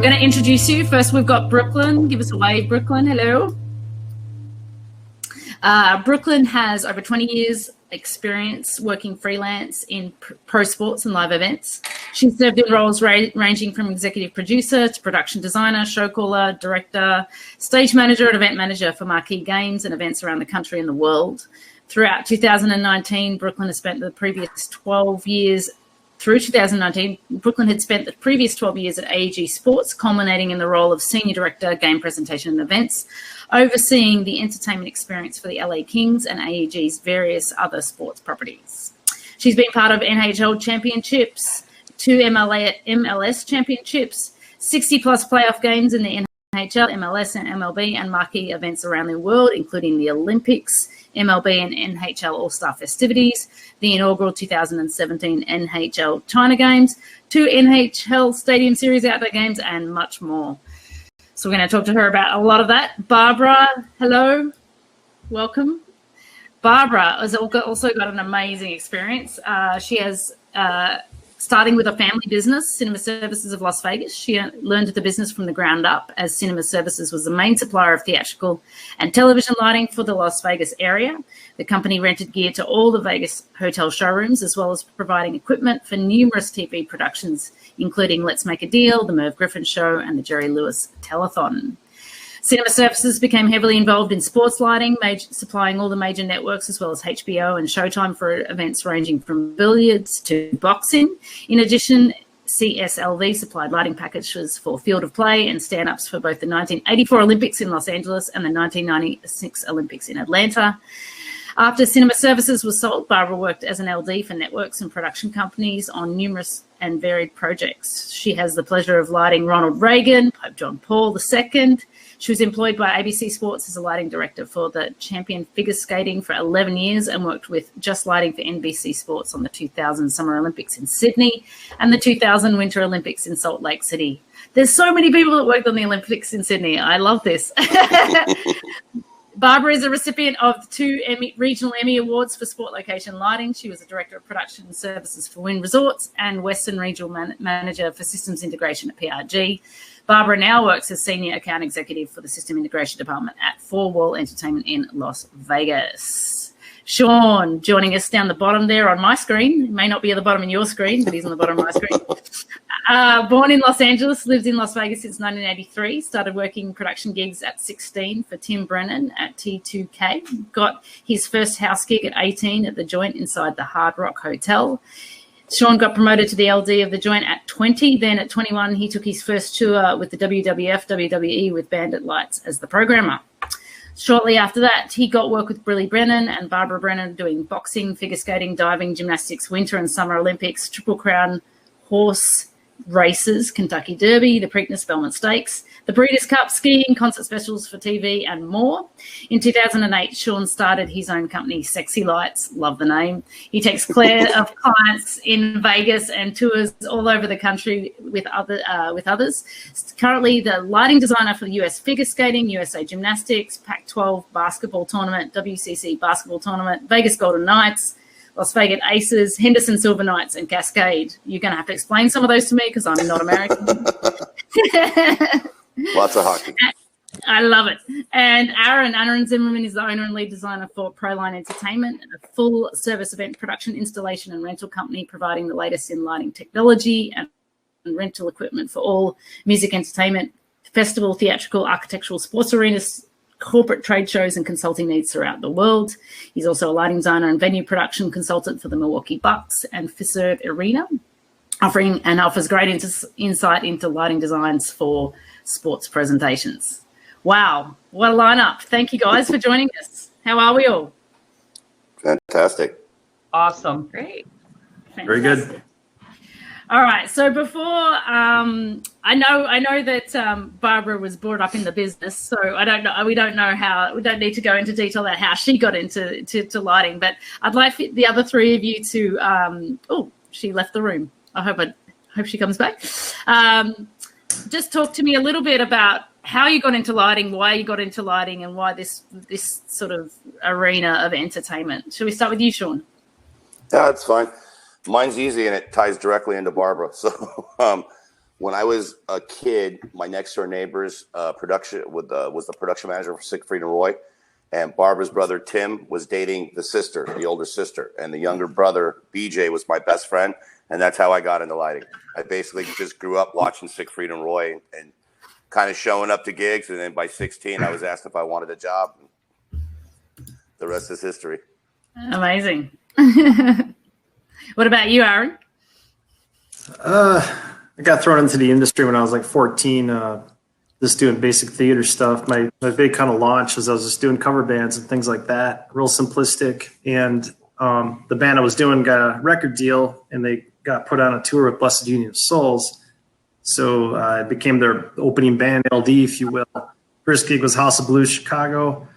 going to introduce you. First, we've got Brooklyn. Give us a wave, Brooklyn. Hello. Brooklyn has over 20 years experience working freelance in pro sports and live events. She's served in roles ranging from executive producer to production designer, show caller, director, stage manager, and event manager for marquee games and events around the country and the world. Throughout 2019, Brooklyn has spent the previous 12 years Through 2019, Brooklyn had spent the previous 12 years at AEG Sports, culminating in the role of Senior Director, Game Presentation and Events, overseeing the entertainment experience for the LA Kings and AEG's various other sports properties. She's been part of NHL Championships, 2 MLS Championships, 60-plus playoff games in the NHL, MLS and MLB, and marquee events around the world, including the Olympics, MLB and NHL All-Star festivities, the inaugural 2017 NHL China games, 2 NHL Stadium Series outdoor games, and much more. So we're going to talk to her about a lot of that. Barbara, hello. Welcome. Barbara has also got an amazing experience. She has, starting with a family business, Cinema Services of Las Vegas. She learned the business from the ground up, as Cinema Services was the main supplier of theatrical and television lighting for the Las Vegas area. The company rented gear to all the Vegas hotel showrooms, as well as providing equipment for numerous TV productions, including Let's Make a Deal, The Merv Griffin Show, and the Jerry Lewis Telethon. Cinema Services became heavily involved in sports lighting, supplying all the major networks as well as HBO and Showtime for events ranging from billiards to boxing. In addition, CSLV supplied lighting packages for Field of Play and stand-ups for both the 1984 Olympics in Los Angeles and the 1996 Olympics in Atlanta. After Cinema Services was sold, Barbara worked as an LD for networks and production companies on numerous and varied projects. She has the pleasure of lighting Ronald Reagan, Pope John Paul II. She was employed by ABC Sports as a lighting director for the champion figure skating for 11 years and worked with Just Lighting for NBC Sports on the 2000 Summer Olympics in Sydney and the 2000 Winter Olympics in Salt Lake City. There's so many people that worked on the Olympics in Sydney. I love this. Barbara is a recipient of 2 regional Emmy Awards for sport location lighting. She was a director of production services for Wynn Resorts and Western Regional Manager for systems integration at PRG. Barbara now works as Senior Account Executive for the System Integration Department at Four Wall Entertainment in Las Vegas. Sean, joining us down the bottom there on my screen. He may not be at the bottom of your screen, but he's on the bottom of my screen. Born in Los Angeles, lived in Las Vegas since 1983, started working production gigs at 16 for Tim Brennan at T2K, got his first house gig at 18 at The Joint inside the Hard Rock Hotel. Sean got promoted to the LD of The Joint at 20. Then at 21, he took his first tour with the WWF, WWE with Bandit Lights as the programmer. Shortly after that, he got work with Brennan and Barbara Brennan doing boxing, figure skating, diving, gymnastics, Winter and Summer Olympics, Triple Crown horse races, Kentucky Derby, the Preakness Belmont Stakes, the Breeders' Cup, skiing, concert specials for TV, and more. In 2008, Sean started his own company, Sexy Lights. Love the name. He takes care of clients in Vegas and tours all over the country with others. Currently, the lighting designer for the US Figure Skating, USA Gymnastics, Pac-12 Basketball Tournament, WCC Basketball Tournament, Vegas Golden Knights, Las Vegas Aces, Henderson Silver Knights, and Cascade. You're going to have to explain some of those to me because I'm not American. Lots of hockey. I love it. And Aaron Zimmermann is the owner and lead designer for Proline Entertainment, a full-service event production, installation, and rental company providing the latest in lighting technology and rental equipment for all music, entertainment, festival, theatrical, architectural, sports arenas, corporate trade shows and consulting needs throughout the world. He's also a lighting designer and venue production consultant for the Milwaukee Bucks and Fiserv Arena, offers great insight into lighting designs for sports presentations. Wow, what a lineup. Thank you guys for joining us. How are we all? Fantastic. Awesome. Great. Fantastic. Very good. All right. So before I know that Barbara was brought up in the business, so I don't know. We don't need to go into detail about how she got into lighting. But I'd like the other three of you to. She left the room. I hope she comes back. Just talk to me a little bit about how you got into lighting, why you got into lighting, and why this sort of arena of entertainment. Shall we start with you, Sean? Yeah, that's fine. Mine's easy, and it ties directly into Barbara. So When I was a kid, my next door neighbor's production was the production manager for Siegfried and Roy, and Barbara's brother Tim was dating the older sister, and the younger brother BJ was my best friend, and that's how I got into lighting. I basically just grew up watching Siegfried and Roy and kind of showing up to gigs, and then by 16, I was asked if I wanted a job. The rest is history. Amazing. What about you, Aaron? I got thrown into the industry when I was like 14, just doing basic theater stuff. My big kind of launch was I was just doing cover bands and things like that, real simplistic. And the band I was doing got a record deal, and they got put on a tour with Blessed Union of Souls. So I became their opening band, LD, if you will. First gig was House of Blues, Chicago.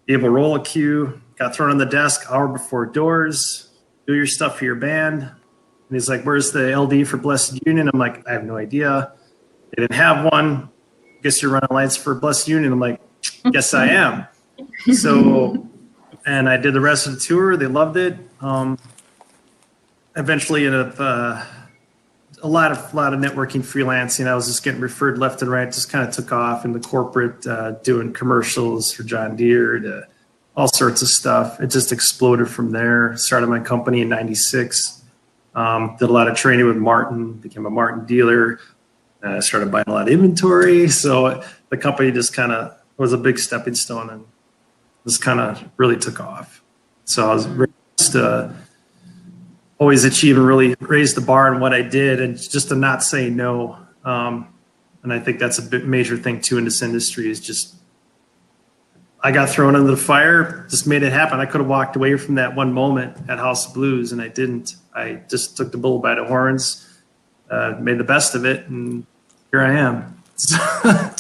Able roll a cue, got thrown on the desk hour before doors, do your stuff for your band. And he's like, where's the LD for Blessed Union? I'm like, I have no idea. They didn't have one. Guess you're running lights for Blessed Union. I'm like, yes, I am. So, and I did the rest of the tour. They loved it. Eventually ended up a lot of networking, freelancing. I was just getting referred left and right. Just kind of took off in the corporate, doing commercials for John Deere to all sorts of stuff. It just exploded from there. Started my company in '96. Did a lot of training with Martin. Became a Martin dealer. Started buying a lot of inventory. So the company just kind of was a big stepping stone, and just kind of really took off. So I was just always achieve and really raise the bar in what I did, and just to not say no. And I think that's a major thing too in this industry is just, I got thrown into the fire, just made it happen. I could have walked away from that one moment at House of Blues, and I didn't. I just took the bull by the horns, made the best of it, and here I am. A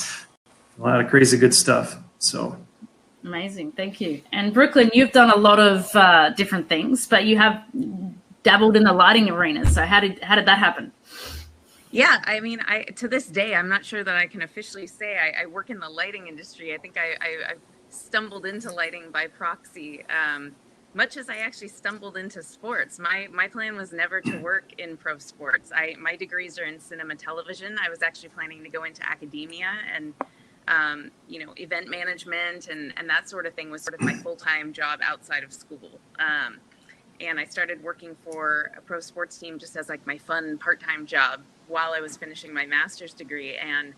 lot of crazy good stuff. So amazing. Thank you. And Brooklyn, you've done a lot of different things, but you have dabbled in the lighting arena. So how did that happen? Yeah, I mean, to this day, I'm not sure that I can officially say I work in the lighting industry. I think I stumbled into lighting by proxy, much as I actually stumbled into sports. My plan was never to work in pro sports. My degrees are in cinema television. I was actually planning to go into academia and event management and that sort of thing was sort of my full-time job outside of school. And I started working for a pro sports team just as like my fun part-time job while I was finishing my master's degree. And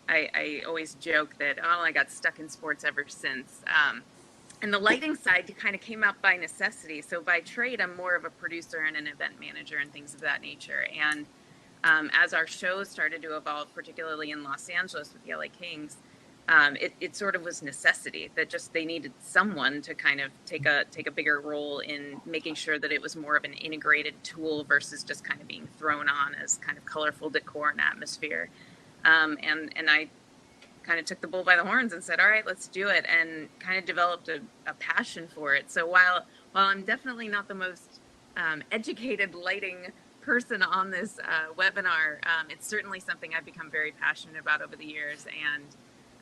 I always joke that, I got stuck in sports ever since. And the lighting side kind of came up by necessity. So by trade, I'm more of a producer and an event manager and things of that nature. And as our shows started to evolve, particularly in Los Angeles with the LA Kings, it sort of was necessity that just they needed someone to kind of take a bigger role in making sure that it was more of an integrated tool versus just kind of being thrown on as kind of colorful decor and atmosphere. And I kind of took the bull by the horns and said, all right, let's do it, and kind of developed a passion for it. So while I'm definitely not the most educated lighting person on this webinar, it's certainly something I've become very passionate about over the years. And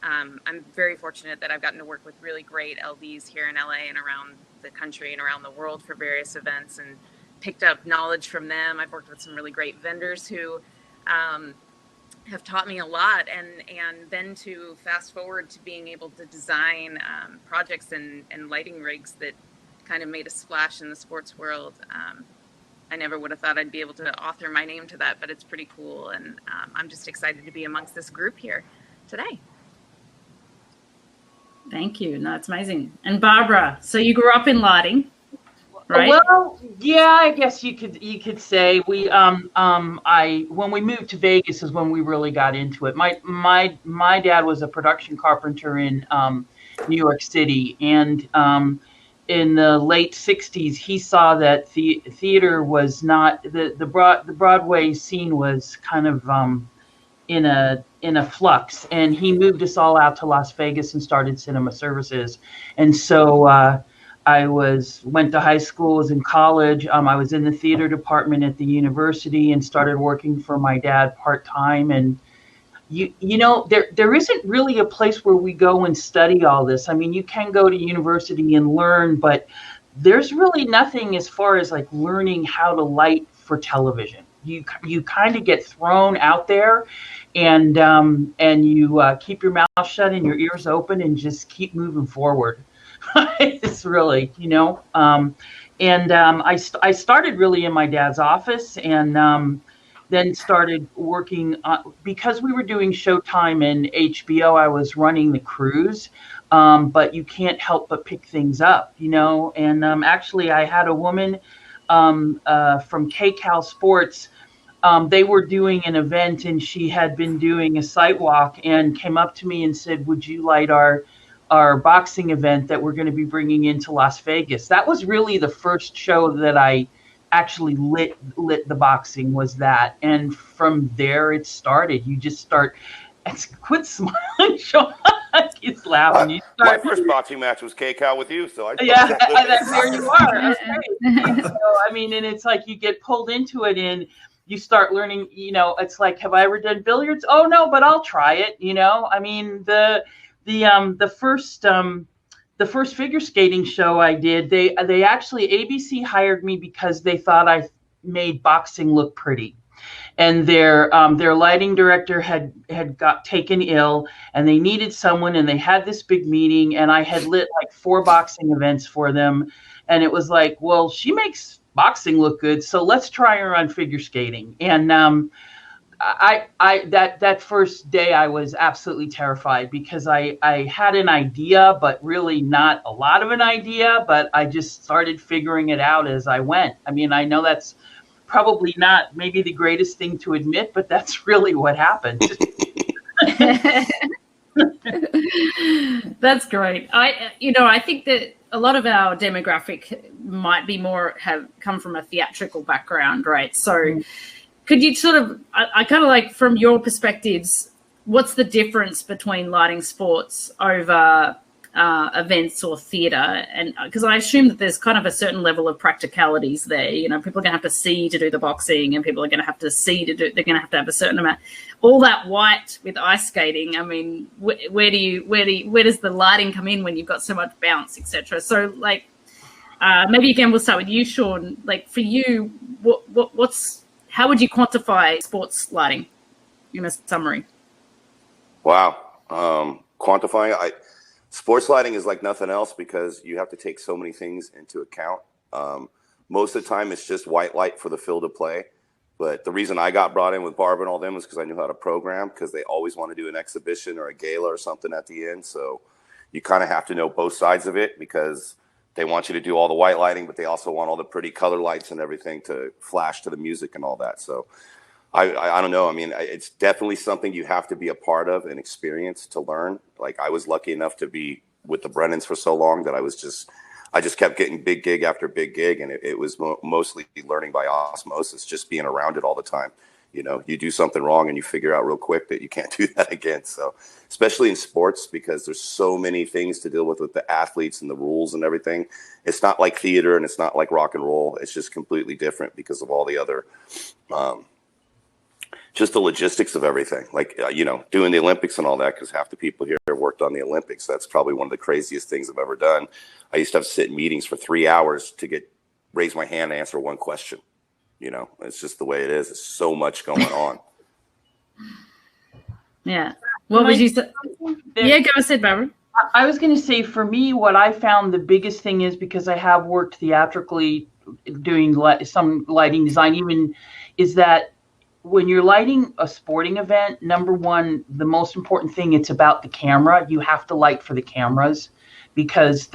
I'm very fortunate that I've gotten to work with really great LDs here in LA and around the country and around the world for various events and picked up knowledge from them. I've worked with some really great vendors who have taught me a lot. And then to fast forward to being able to design projects and lighting rigs that kind of made a splash in the sports world. I never would have thought I'd be able to author my name to that, but it's pretty cool. And I'm just excited to be amongst this group here today. Thank you. No, it's amazing. And Barbara, so you grew up in lighting, right? Well, yeah, I guess you could say we when we moved to Vegas is when we really got into it. My dad was a production carpenter in New York City, and in the late 60s he saw that theater was not the Broadway scene was kind of in a flux, and he moved us all out to Las Vegas and started cinema services. And so I went to high school, was in college. I was in the theater department at the university and started working for my dad part-time. And there isn't really a place where we go and study all this. I mean, you can go to university and learn, but there's really nothing as far as like learning how to light for television. you kind of get thrown out there, and you keep your mouth shut and your ears open and just keep moving forward. It's really, I started really in my dad's office, and then started working because we were doing Showtime and HBO. I was running the crews, but you can't help but pick things up, and actually I had a woman from KCal Sports. They were doing an event, and she had been doing a site walk and came up to me and said, "Would you light our boxing event that we're going to be bringing into Las Vegas?" That was really the first show that I actually lit the boxing, was that. And from there it started. You just start, quit smiling, Sean. He's laughing. My first boxing match was KCal with you, so there you are. That's great. So, and it's like you get pulled into it, and you start learning, it's like, have I ever done billiards? Oh no, but I'll try it. The first figure skating show I did, they actually, ABC hired me because they thought I made boxing look pretty, and their lighting director had got taken ill, and they needed someone, and they had this big meeting, and I had lit like 4 boxing events for them, and it was like, well, she makes boxing look good, so let's try her on figure skating. And that first day I was absolutely terrified, because I had an idea, but really not a lot of an idea, but I just started figuring it out as I went. I know that's probably not maybe the greatest thing to admit, but that's really what happened. That's great. I think that a lot of our demographic might be have come from a theatrical background, right? So could you sort of, I kind of like, from your perspectives, what's the difference between lighting sports over events or theatre? And because I assume that there's kind of a certain level of practicalities there. People are going to have to see to do the boxing, and people are going to have to see they're going to have a certain amount. All that white with ice skating. Where does the lighting come in when you've got so much bounce, etc.? So maybe again we'll start with you, Sean. Like, for you, how would you quantify sports lighting in a summary? Wow. Quantifying, sports lighting is like nothing else, because you have to take so many things into account. Most of the time it's just white light for the field of play. But the reason I got brought in with Barb and all them was because I knew how to program, because they always want to do an exhibition or a gala or something at the end. So you kind of have to know both sides of it, because they want you to do all the white lighting, but they also want all the pretty color lights and everything to flash to the music and all that. So I don't know. It's definitely something you have to be a part of and experience to learn. Like, I was lucky enough to be with the Brennans for so long that I just kept getting big gig after big gig. And it was mostly learning by osmosis, just being around it all the time. You do something wrong and you figure out real quick that you can't do that again. So especially in sports, because there's so many things to deal with the athletes and the rules and everything. It's not like theater, and it's not like rock and roll. It's just completely different because of all the other, just the logistics of everything. Like, doing the Olympics and all that, because half the people here have worked on the Olympics. That's probably one of the craziest things I've ever done. I used to have to sit in meetings for 3 hours to raise my hand and answer one question. It's just the way it is. There's so much going on. Yeah. What would you say? Yeah, go ahead, Barbara. I was going to say, for me, what I found the biggest thing is, because I have worked theatrically doing some lighting design even, is that when you're lighting a sporting event, number one, the most important thing, it's about the camera. You have to light for the cameras, because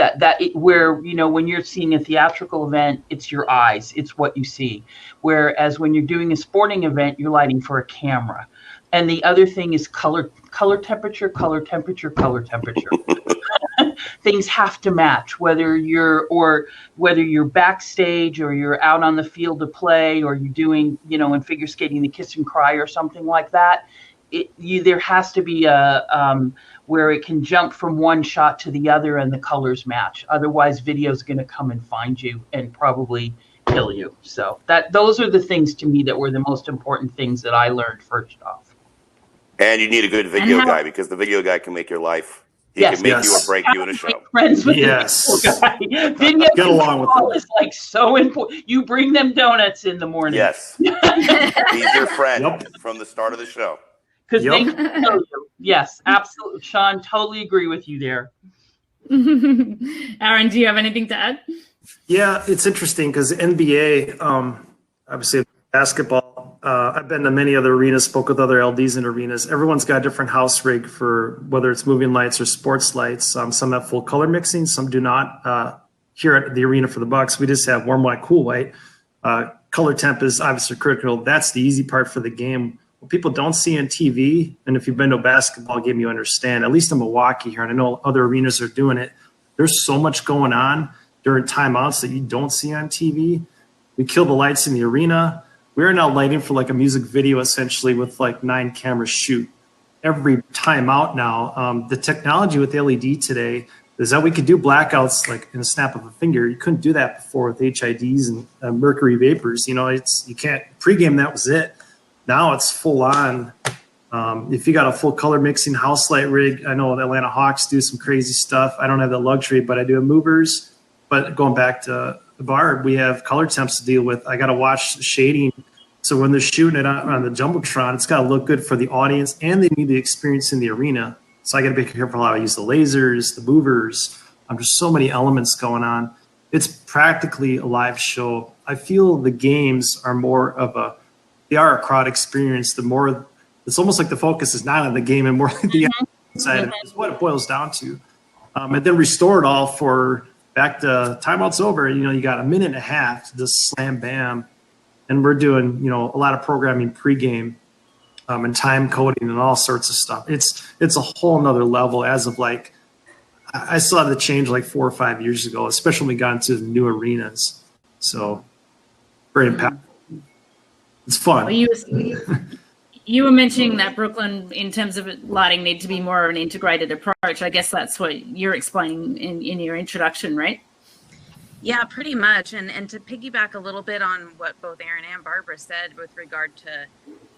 when you're seeing a theatrical event, it's your eyes, it's what you see. Whereas when you're doing a sporting event, you're lighting for a camera. And the other thing is color temperature. Things have to match, whether you're backstage or you're out on the field of play, or you're doing, in figure skating, the kiss and cry or something like that. There has to be where it can jump from one shot to the other and the colors match. Otherwise, video's going to come and find you and probably kill you. So those are the things to me that were the most important things that I learned first off. And you need a good video guy, because the video guy can make your life He Yes. can make you Yes. or break you in a show. Friends with Yes. this poor guy. Video Get along with control them. is like so important. You bring them donuts in the morning. Yes. He's your friend Yep. from the start of the show. Because they Yep. can tell you. Yes, absolutely. Sean, totally agree with you there. Aaron, do you have anything to add? Yeah, it's interesting because NBA, obviously basketball, I've been to many other arenas, spoke with other LDs in arenas. Everyone's got a different house rig for whether it's moving lights or sports lights. Some have full color mixing, some do not. Here at the arena for the Bucks, we just have warm white, cool white. Color temp is obviously critical. That's the easy part for the game. What people don't see on TV, and if you've been to a basketball game, you understand, at least in Milwaukee here, and I know other arenas are doing it, there's so much going on during timeouts that you don't see on TV. We kill the lights in the arena. We're now lighting for like a music video essentially with like 9 cameras shoot every timeout now. The technology with LED today is that we could do blackouts like in a snap of a finger. You couldn't do that before with HIDs and mercury vapors. You know, you can't pregame. That was it. Now it's full on. If you got a full color mixing house light rig, I know the Atlanta Hawks do some crazy stuff. I don't have that luxury, but I do have movers. But going back to the bar, we have color temps to deal with. I got to watch the shading. So when they're shooting it on the Jumbotron, it's got to look good for the audience, and they need the experience in the arena. So I got to be careful how I use the lasers, the movers. There's so many elements going on. It's practically a live show. I feel the games are more of they are a crowd experience. It's almost like the focus is not on the game and more like the side of it is what it boils down to. And then restore it all for back to timeout's over. You know, you got a minute and a half to just slam bam. And we're doing, you know, a lot of programming pregame and time coding and all sorts of stuff. It's a whole nother level as of like, I saw the change like 4 or 5 years ago, especially when we got into the new arenas. So very impactful. It's fun. Well, you were mentioning that Brooklyn, in terms of lighting, need to be more of an integrated approach. I guess that's what you're explaining in your introduction, right? Yeah, pretty much. And to piggyback a little bit on what both Aaron and Barbara said with regard to,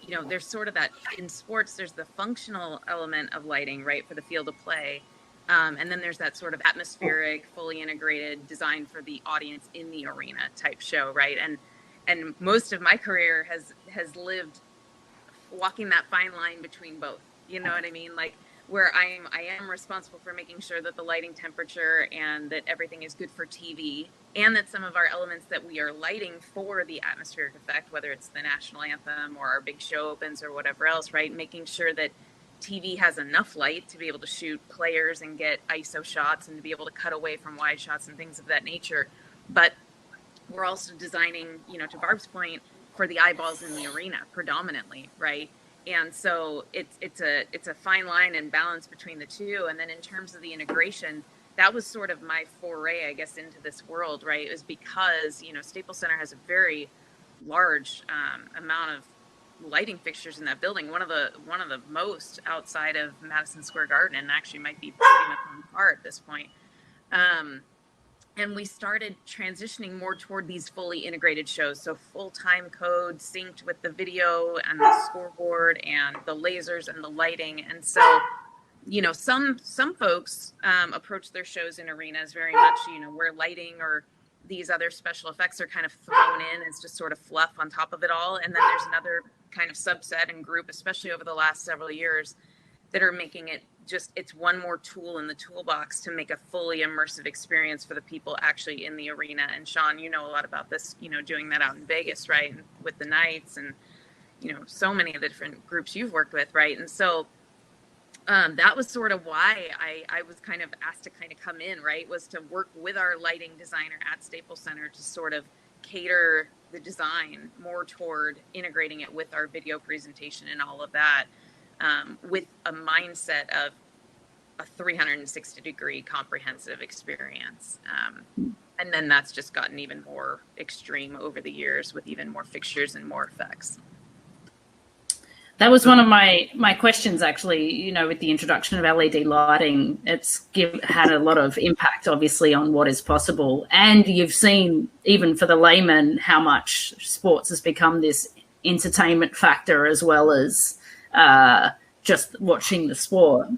you know, there's sort of that in sports, there's the functional element of lighting, right, for the field of play. And then there's that sort of atmospheric, fully integrated design for the audience in the arena type show, right? And most of my career has lived walking that fine line between both. You know what I mean? Like where I am responsible for making sure that the lighting temperature and that everything is good for TV, and that some of our elements that we are lighting for the atmospheric effect, whether it's the national anthem or our big show opens or whatever else, right? Making sure that TV has enough light to be able to shoot players and get ISO shots and to be able to cut away from wide shots and things of that nature. But we're also designing, you know, to Barb's point, for the eyeballs in the arena predominantly, right? And so it's a fine line and balance between the two. And then in terms of the integration, that was sort of my foray, I guess, into this world, right? It was because, you know, Staples Center has a very large amount of lighting fixtures in that building. One of the most outside of Madison Square Garden, and actually might be pretty much on par at this point. And we started transitioning more toward these fully integrated shows. So full time code synced with the video and the scoreboard and the lasers and the lighting. And so, you know, some folks approach their shows in arenas very much, you know, where lighting or these other special effects are kind of thrown in as just sort of fluff on top of it all. And then there's another kind of subset and group, especially over the last several years, that are making it just, it's one more tool in the toolbox to make a fully immersive experience for the people actually in the arena. And Sean, you know a lot about this, you know, doing that out in Vegas, right? And with the Knights and, you know, so many of the different groups you've worked with, right? And so that was sort of why I was kind of asked to kind of come in, right? Was to work with our lighting designer at Staples Center to sort of cater the design more toward integrating it with our video presentation and all of that. With a mindset of a 360-degree comprehensive experience. And then that's just gotten even more extreme over the years with even more fixtures and more effects. That was one of my questions, actually, you know, with the introduction of LED lighting. It's had a lot of impact, obviously, on what is possible. And you've seen, even for the layman, how much sports has become this entertainment factor as well as just watching the sport.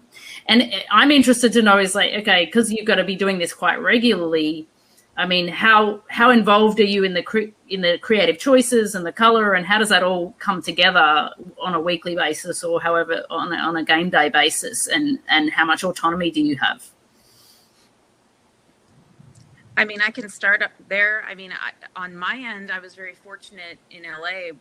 And I'm interested to know is like, okay, because you've got to be doing this quite regularly. I mean, how involved are you in the creative choices and the color, and how does that all come together on a weekly basis or however on a game day basis, and how much autonomy do you have? I mean, I can start up there. I mean, on my end, I was very fortunate in LA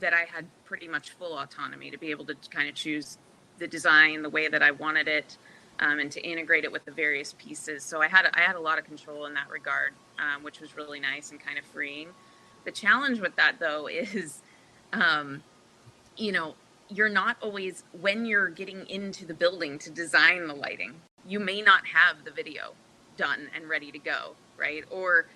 that I had pretty much full autonomy to be able to kind of choose the design the way that I wanted it, and to integrate it with the various pieces. So I had a lot of control in that regard, which was really nice and kind of freeing. The challenge with that, though, is, you know, you're not always, when you're getting into the building to design the lighting, you may not have the video done and ready to go, right? Or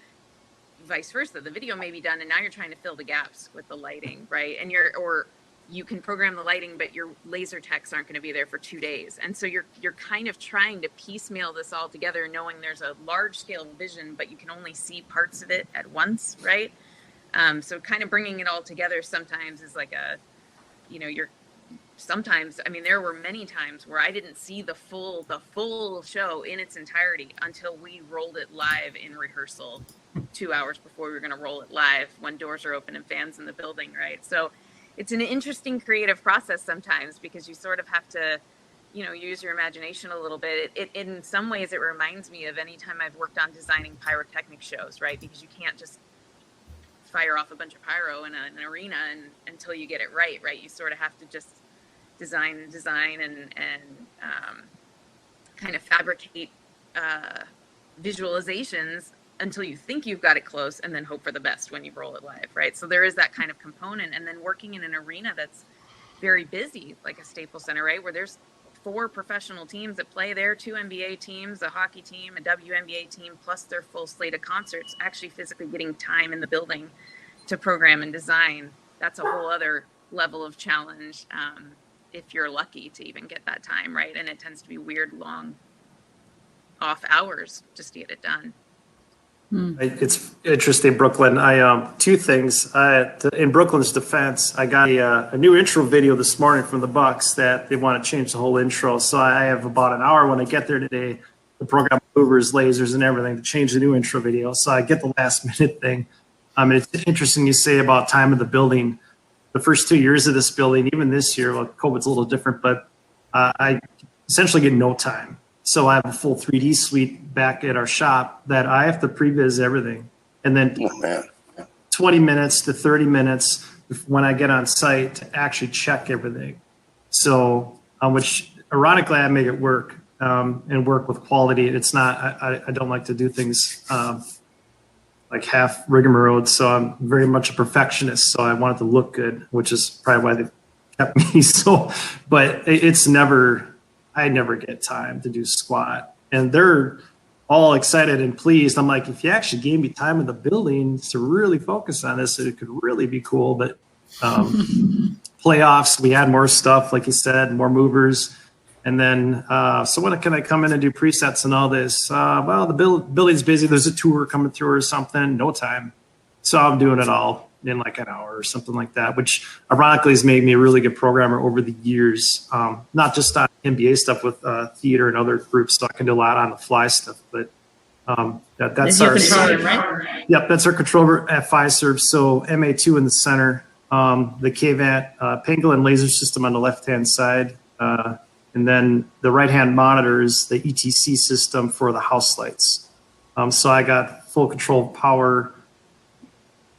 vice versa, the video may be done and now you're trying to fill the gaps with the lighting, right? And or you can program the lighting, but your laser techs aren't going to be there for 2 days. And so you're kind of trying to piecemeal this all together, knowing there's a large scale vision, but you can only see parts of it at once, right? So kind of bringing it all together sometimes is like sometimes, I mean, there were many times where I didn't see the full show in its entirety until we rolled it live in rehearsal 2 hours before we were going to roll it live when doors are open and fans in the building, right? So it's an interesting creative process sometimes because you sort of have to, you know, use your imagination a little bit. It in some ways, it reminds me of any time I've worked on designing pyrotechnic shows, right? Because you can't just fire off a bunch of pyro in an arena until you get it right? You sort of have to just design and kind of fabricate visualizations until you think you've got it close, and then hope for the best when you roll it live, right? So there is that kind of component. And then working in an arena that's very busy, like a Staples Center, right, where there's 4 professional teams that play there, 2 NBA teams, a hockey team, a WNBA team, plus their full slate of concerts, actually physically getting time in the building to program and design. That's a whole other level of challenge, if you're lucky to even get that time, right? And it tends to be weird, long off hours just to get it done. It's interesting, Brooklyn. I 2 things. In Brooklyn's defense, I got a new intro video this morning from the Bucks that they want to change the whole intro. So I have about an hour when I get there today to program movers, lasers, and everything to change the new intro video. So I get the last minute thing. It's interesting you say about time of the building. The first 2 years of this building, even this year, well, COVID's a little different, but I essentially get no time. So I have a full 3D suite back at our shop that I have to previs everything. And then 20 minutes to 30 minutes when I get on site to actually check everything. So, which ironically, I make it work and work with quality. It's not, I don't like to do things like half rigmarole. So I'm very much a perfectionist. So I want it to look good, which is probably why they kept me. So, but it's never, I never get time to do squat, and they're all excited and pleased. I'm like, if you actually gave me time in the building to really focus on this, it could really be cool. But playoffs, we had more stuff, like you said, more movers. And then, so when can I come in and do presets and all this? Well, the building's busy. There's a tour coming through or something. No time. So I'm doing it all in like an hour or something like that, which ironically has made me a really good programmer over the years, not just on NBA stuff with theater and other groups. So I can do a lot on the fly stuff, but that's our controller, right? Yep, that's our controller at Fiserv. So MA2 in the center, the KVAT Pangolin laser system on the left-hand side, and then the right-hand monitor is the ETC system for the house lights. So I got full control of power.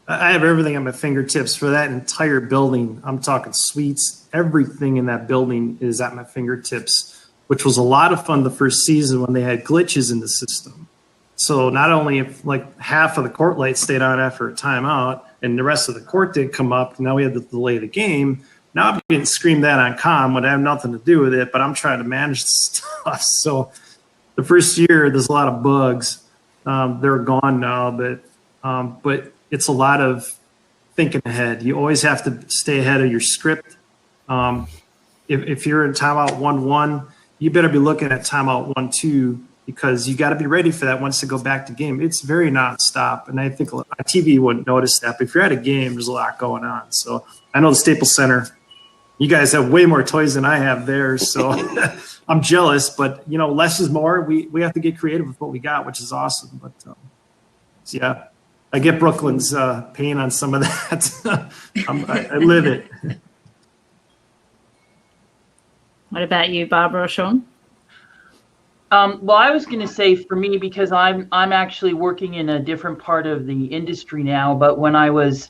I have everything at my fingertips for that entire building. I'm talking suites. Everything in that building is at my fingertips, which was a lot of fun the first season when they had glitches in the system. So not only if like half of the court lights stayed on after a timeout and the rest of the court didn't come up, now we had to delay the game. Now I'm getting screamed at on comm when I have nothing to do with it, but I'm trying to manage the stuff. So the first year, there's a lot of bugs. They're gone now, but it's a lot of thinking ahead. You always have to stay ahead of your script. If you're in timeout 1-1, you better be looking at timeout 1-2 because you got to be ready for that once to go back to game. It's very nonstop, and I think on TV you wouldn't notice that. But if you're at a game, there's a lot going on. So I know the Staples Center, You guys have way more toys than I have there, so I'm jealous. But less is more. We have to get creative with what we got, which is awesome. But so yeah, I get Brooklyn's pain on some of that. I live it. What about you, Barbara or Sean? Well, I was going to say for me, because I'm actually working in a different part of the industry now. But when I was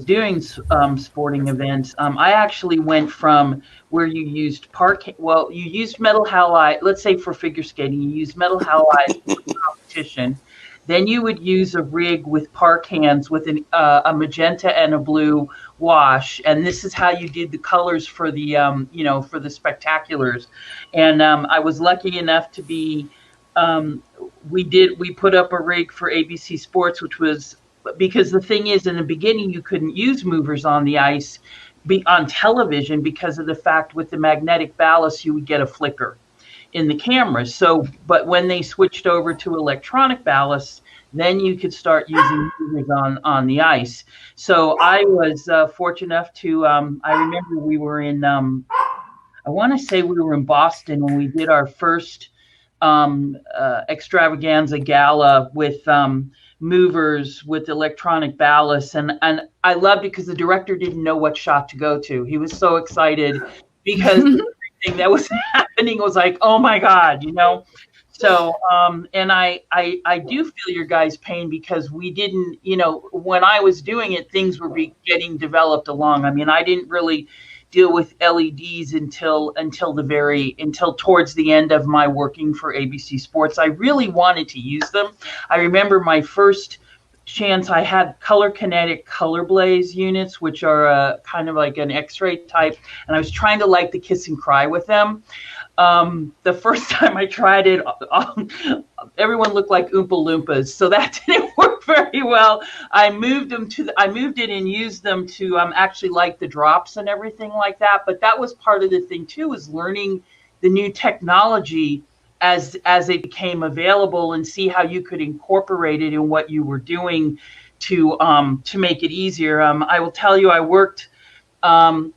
doing sporting events, I actually went from where you used you used metal halide. Let's say for figure skating, you used metal halide for competition. Then you would use a rig with park hands with a magenta and a blue wash, and this is how you did the colors for the for the spectaculars. And I was lucky enough to be we put up a rig for ABC Sports, which was, because the thing is, in the beginning you couldn't use movers on the ice on television because of the fact with the magnetic ballast you would get a flicker in the cameras. So, but when they switched over to electronic ballast, then you could start using movers on the ice. So I was fortunate enough to, I remember we were in, I want to say we were in Boston when we did our first extravaganza gala with movers with electronic ballast. And I loved it because the director didn't know what shot to go to. He was so excited because that was happening was like, oh my God, So, and I do feel your guys' pain because we didn't, when I was doing it, things were getting developed along. I mean, I didn't really deal with LEDs until towards the end of my working for ABC Sports. I really wanted to use them. I remember my first chance I had color kinetic color blaze units, which are kind of like an X-ray type, and I was trying to light the kiss and cry with them. The first time I tried it, everyone looked like Oompa Loompas, so that didn't work very well. I moved it and used them to actually light the drops and everything like that. But that was part of the thing too, is learning the new technology as it became available and see how you could incorporate it in what you were doing to make it easier. I will tell you, I worked. My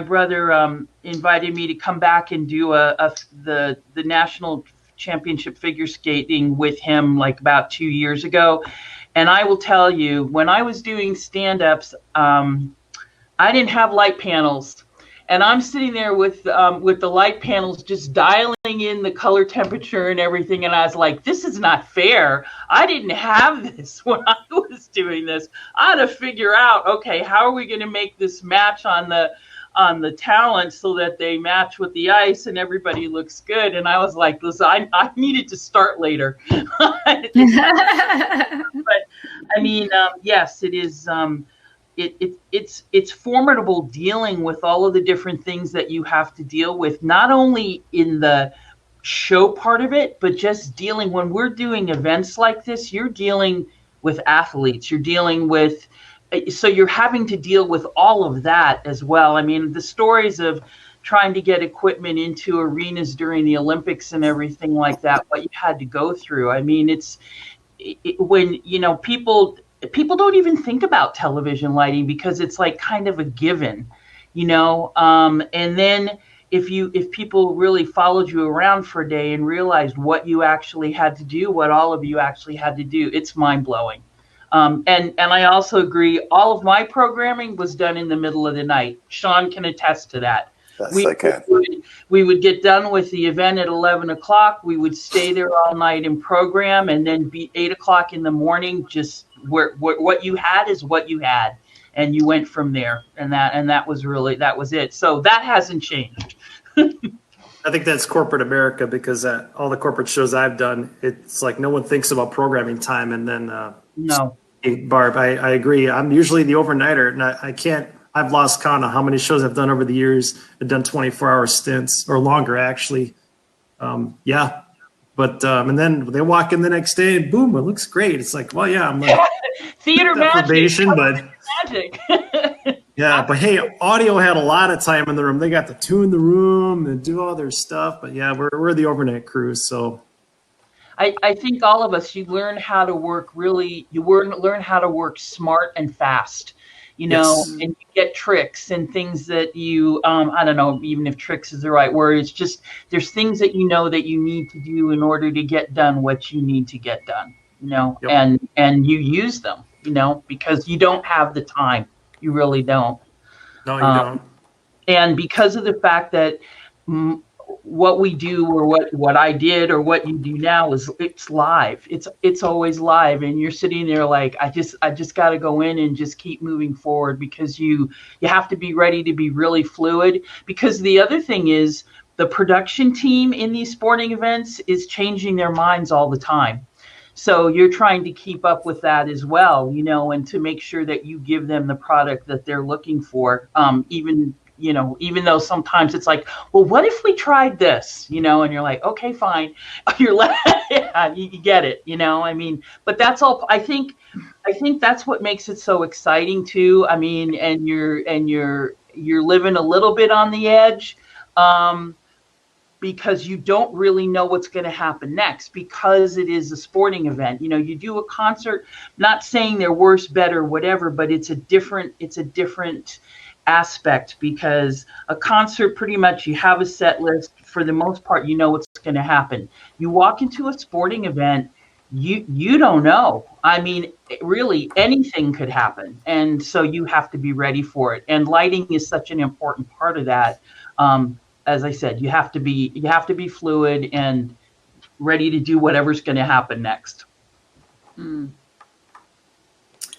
brother invited me to come back and do the national championship figure skating with him like about 2 years ago. And I will tell you, when I was doing stand-ups, I didn't have light panels. And I'm sitting there with the light panels just dialing in the color temperature and everything. And I was like, this is not fair. I didn't have this when I was doing this. I had to figure out, okay, how are we going to make this match on the talent so that they match with the ice and everybody looks good. And I was like, listen, I needed to start later. But I mean, yes, it is. It's formidable dealing with all of the different things that you have to deal with, not only in the show part of it, but just dealing when we're doing events like this, you're dealing with athletes, you're dealing with, so you're having to deal with all of that as well. I mean, the stories of trying to get equipment into arenas during the Olympics and everything like that, what you had to go through. I mean, when, people don't even think about television lighting because it's like kind of a given, and then if people really followed you around for a day and realized what you actually had to do, what all of you actually had to do, it's mind blowing. And I also agree, all of my programming was done in the middle of the night. Sean can attest to that. Yes, I can. We would get done with the event at 11 o'clock. We would stay there all night and program, and then be 8 o'clock in the morning. Just what you had is what you had, and you went from there. And that was it. So that hasn't changed. I think that's corporate America, because all the corporate shows I've done, it's like no one thinks about programming time. And then no, Barb, I agree. I'm usually the overnighter, and I've lost count of how many shows I've done over the years. I've done 24-hour stints or longer, actually. Yeah. But and then they walk in the next day and boom, it looks great. It's like, well, yeah, I'm like theater magic. Magic. Yeah, but hey, audio had a lot of time in the room. They got to tune the room and do all their stuff. But yeah, we're the overnight crew. So I think all of us, you learn how to work smart and fast. Yes. and you get tricks and things that you, I don't know, even if tricks is the right word. It's just, there's things that that you need to do in order to get done what you need to get done, Yep. and you use them, because you don't have the time. You really don't. No, you don't. And because of the fact that what we do, or what I did, or what you do now, is it's live. It's always live, and you're sitting there like, I just got to go in and just keep moving forward, because you have to be ready to be really fluid. Because the other thing is, the production team in these sporting events is changing their minds all the time. So you're trying to keep up with that as well, and to make sure that you give them the product that they're looking for, even though sometimes it's like, well, what if we tried this, and you're like, okay, fine. Yeah, you get it, I mean, but that's all. I think that's what makes it so exciting too. I mean, and you're living a little bit on the edge, because you don't really know what's going to happen next, because it is a sporting event. You do a concert, not saying they're worse, better, whatever, but it's a different aspect, because a concert, pretty much you have a set list. For the most part, you know what's going to happen. You walk into a sporting event, you don't know. I mean, really anything could happen, and so you have to be ready for it. And lighting is such an important part of that. As I said, you have to be fluid and ready to do whatever's going to happen next. And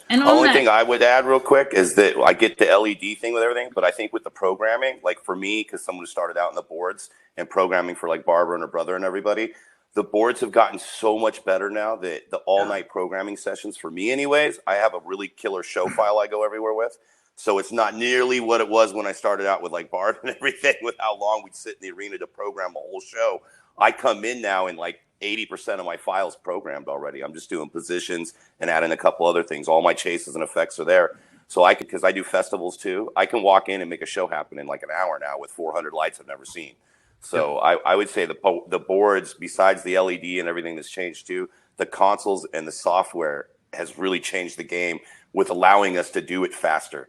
The only thing I would add real quick is that I get the LED thing with everything, but I think with the programming, like for me, because someone who started out in the boards and programming for like Barbara and her brother and everybody, the boards have gotten so much better now that the all-night programming sessions, for me anyways, I have a really killer show file I go everywhere with. So it's not nearly what it was when I started out with like Barb and everything, with how long we'd sit in the arena to program a whole show. I come in now and like 80% of my files programmed already. I'm just doing positions and adding a couple other things. All my chases and effects are there. So because I do festivals too, I can walk in and make a show happen in like an hour now with 400 lights I've never seen. So I would say the boards, besides the LED and everything that's changed too, the consoles and the software has really changed the game with allowing us to do it faster.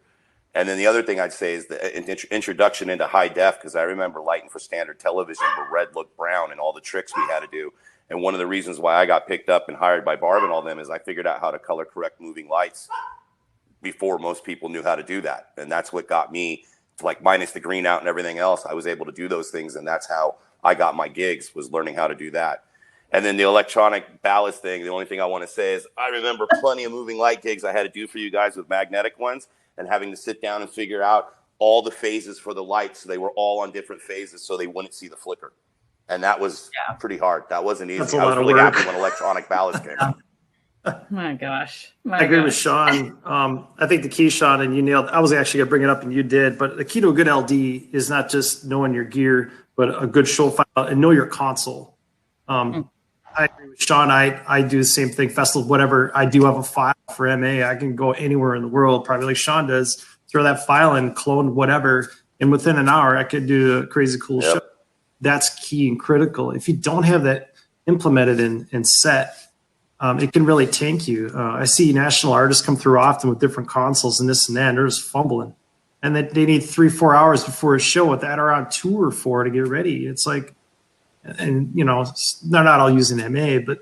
And then the other thing I'd say is the introduction into high def, because I remember lighting for standard television where red looked brown and all the tricks we had to do. And one of the reasons why I got picked up and hired by Barb and all them is I figured out how to color correct moving lights before most people knew how to do that. And that's what got me to, like, minus the green out and everything else, I was able to do those things. And that's how I got my gigs, was learning how to do that. And then the electronic ballast thing, the only thing I want to say is I remember plenty of moving light gigs I had to do for you guys with magnetic ones, and having to sit down and figure out all the phases for the lights. So they were all on different phases so they wouldn't see the flicker. And that was pretty hard. That wasn't easy. I was really happy when electronic ballast came out. My gosh. I agree with Sean. I think the key, Sean, and you nailed, I was actually going to bring it up and you did, but the key to a good LD is not just knowing your gear, but a good show file and know your console. I agree with Sean. I do the same thing. Festival, whatever. I do have a file for MA. I can go anywhere in the world, probably like Sean does, throw that file in, clone whatever, and within an hour, I could do a crazy cool show. That's key and critical. If you don't have that implemented and set, it can really tank you. I see national artists come through often with different consoles and this and that, and they're just fumbling. And they need 3-4 hours before a show with that, or on tour for to get ready. It's like, and they're not all using MA, but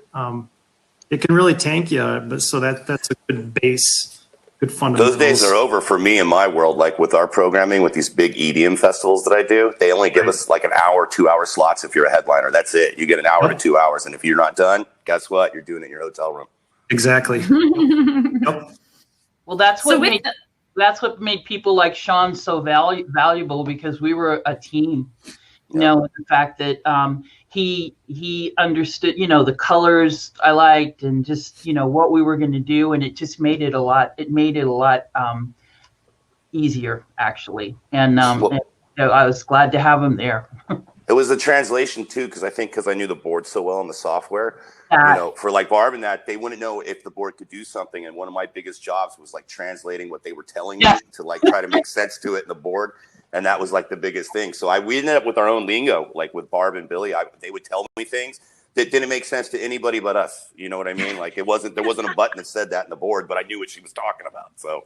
it can really tank you. But so that's a good base, good fundamentals. Those days are over for me in my world. Like with our programming, with these big EDM festivals that I do, they only give us like an hour, 2-hour slots if you're a headliner. That's it. You get an hour to 2 hours, and if you're not done, guess what? You're doing it in your hotel room. Exactly. Yep. Well, that's what made people like Sean so valuable, because we were a team. The fact that he understood, the colors I liked, and just, what we were going to do. And it just made it a lot easier, actually. And I was glad to have him there. It was the translation too, because I knew the board so well and the software. For like Barb and that, they wouldn't know if the board could do something. And one of my biggest jobs was like translating what they were telling me to like try to make sense to it in the board. And that was like the biggest thing. So we ended up with our own lingo, like with Barb and Billy. They would tell me things that didn't make sense to anybody but us. You know what I mean? Like there wasn't a button that said that in the board, but I knew what she was talking about. So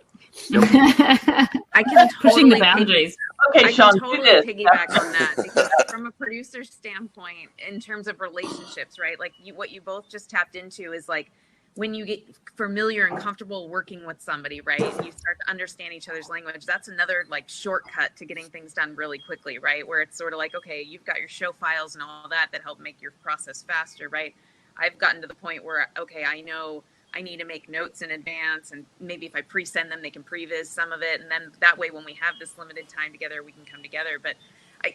I can pushing the totally boundaries. Okay, I Sean, can do totally this. piggyback on that because from a producer's standpoint, in terms of relationships, right? Like what you both just tapped into is like when you get familiar and comfortable working with somebody, right? And you start to understand each other's language. That's another like shortcut to getting things done really quickly, right? Where it's sort of like, okay, you've got your show files and all that help make your process faster, right? I've gotten to the point where, okay, I know I need to make notes in advance, and maybe if I pre-send them, they can previs some of it. And then that way, when we have this limited time together, we can come together. But,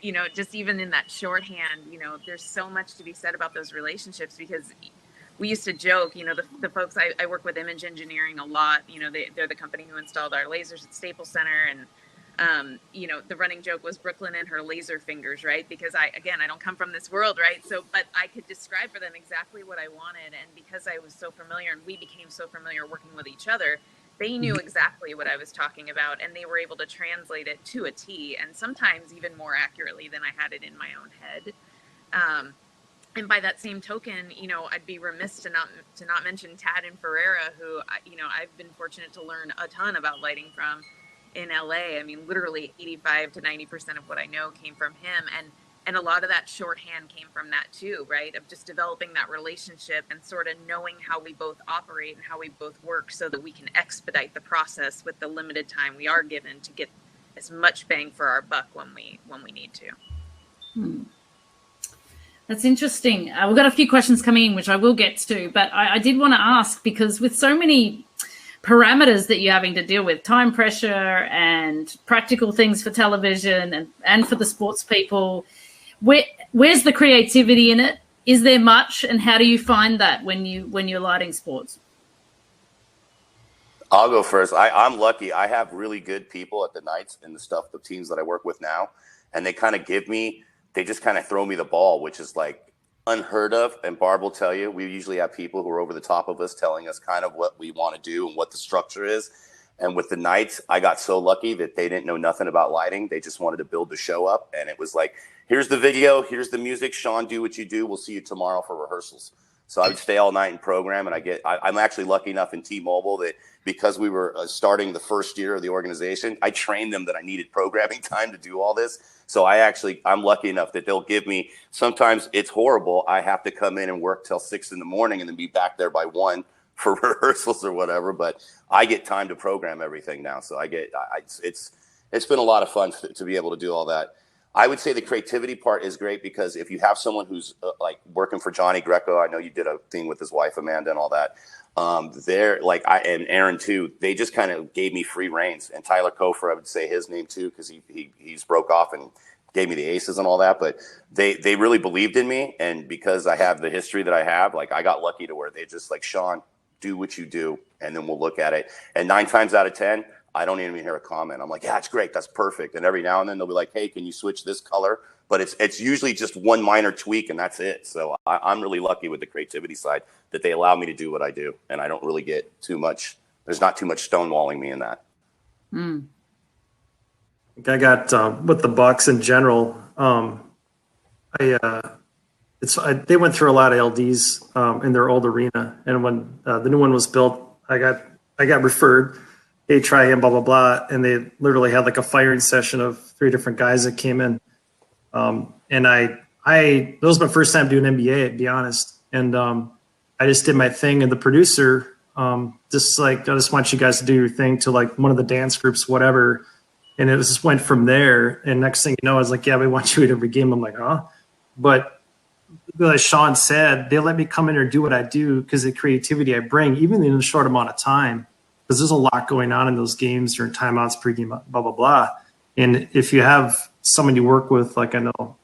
you know, just even in that shorthand, you know, there's so much to be said about those relationships because we used to joke, you know, the folks I work with Image Engineering a lot, you know, they're the company who installed our lasers at Staples Center. And, you know, the running joke was Brooklyn and her laser fingers, right? Because I don't come from this world, right? So, but I could describe for them exactly what I wanted. And because I was so familiar and we became so familiar working with each other, they knew exactly what I was talking about and they were able to translate it to a T and sometimes even more accurately than I had it in my own head. And by that same token, you know, I'd be remiss to not mention Tad and Ferreira, who, you know, I've been fortunate to learn a ton about lighting from in LA. I mean, literally 85 to 90% of what I know came from him. And a lot of that shorthand came from that too, right? Of just developing that relationship and sort of knowing how we both operate and how we both work so that we can expedite the process with the limited time we are given to get as much bang for our buck when we need to. That's interesting. We've got a few questions coming in, which I will get to, but I did want to ask, because with so many parameters that you're having to deal with, time pressure and practical things for television and for the sports people, where's the creativity in it? Is there much? And how do you find that when you're lighting sports? I'll go first. I'm lucky. I have really good people at the Knights and the teams that I work with now, and they kind of they just kind of throw me the ball, which is like unheard of. And Barb will tell you, we usually have people who are over the top of us telling us kind of what we want to do and what the structure is. And with the Knights, I got so lucky that they didn't know nothing about lighting. They just wanted to build the show up. And it was like, here's the video, here's the music. Sean, do what you do. We'll see you tomorrow for rehearsals. So I would stay all night and program. And I'm actually lucky enough in T-Mobile that because we were starting the first year of the organization, I trained them that I needed programming time to do all this. So I'm lucky enough that they'll give me, sometimes it's horrible. I have to come in and work till 6 a.m. and then be back there by 1 for rehearsals or whatever. But I get time to program everything now. So it's been a lot of fun to be able to do all that. I would say the creativity part is great because if you have someone who's like working for Johnny Greco, I know you did a thing with his wife, Amanda, and all that. They're like, and Aaron too, they just kind of gave me free reins. And Tyler Kofer, I would say his name too, because he's broke off and gave me the aces and all that. But they really believed in me. And because I have the history that I have, like I got lucky to where they just like, Sean, do what you do, and then we'll look at it. And 9 times out of 10, I don't even hear a comment. I'm like, yeah, it's great. That's perfect. And every now and then they'll be like, hey, can you switch this color? But it's usually just one minor tweak and that's it. So I'm really lucky with the creativity side that they allow me to do what I do. And I don't really get too much. There's not too much stonewalling me in that. I got with the Bucks in general. They went through a lot of LDs in their old arena. And when the new one was built, I got referred. Hey, try him, blah, blah, blah. And they literally had like a firing session of 3 different guys that came in. And that was my first time doing NBA, to be honest. And I just did my thing. And the producer, just like, I just want you guys to do your thing to like one of the dance groups, whatever. And it just went from there. And next thing you know, I was like, yeah, we want you at every game. I'm like, huh? But as Sean said, they let me come in and do what I do because the creativity I bring, even in a short amount of time. Because there's a lot going on in those games during timeouts, pregame, blah, blah, blah. And if you have someone you work with, like I know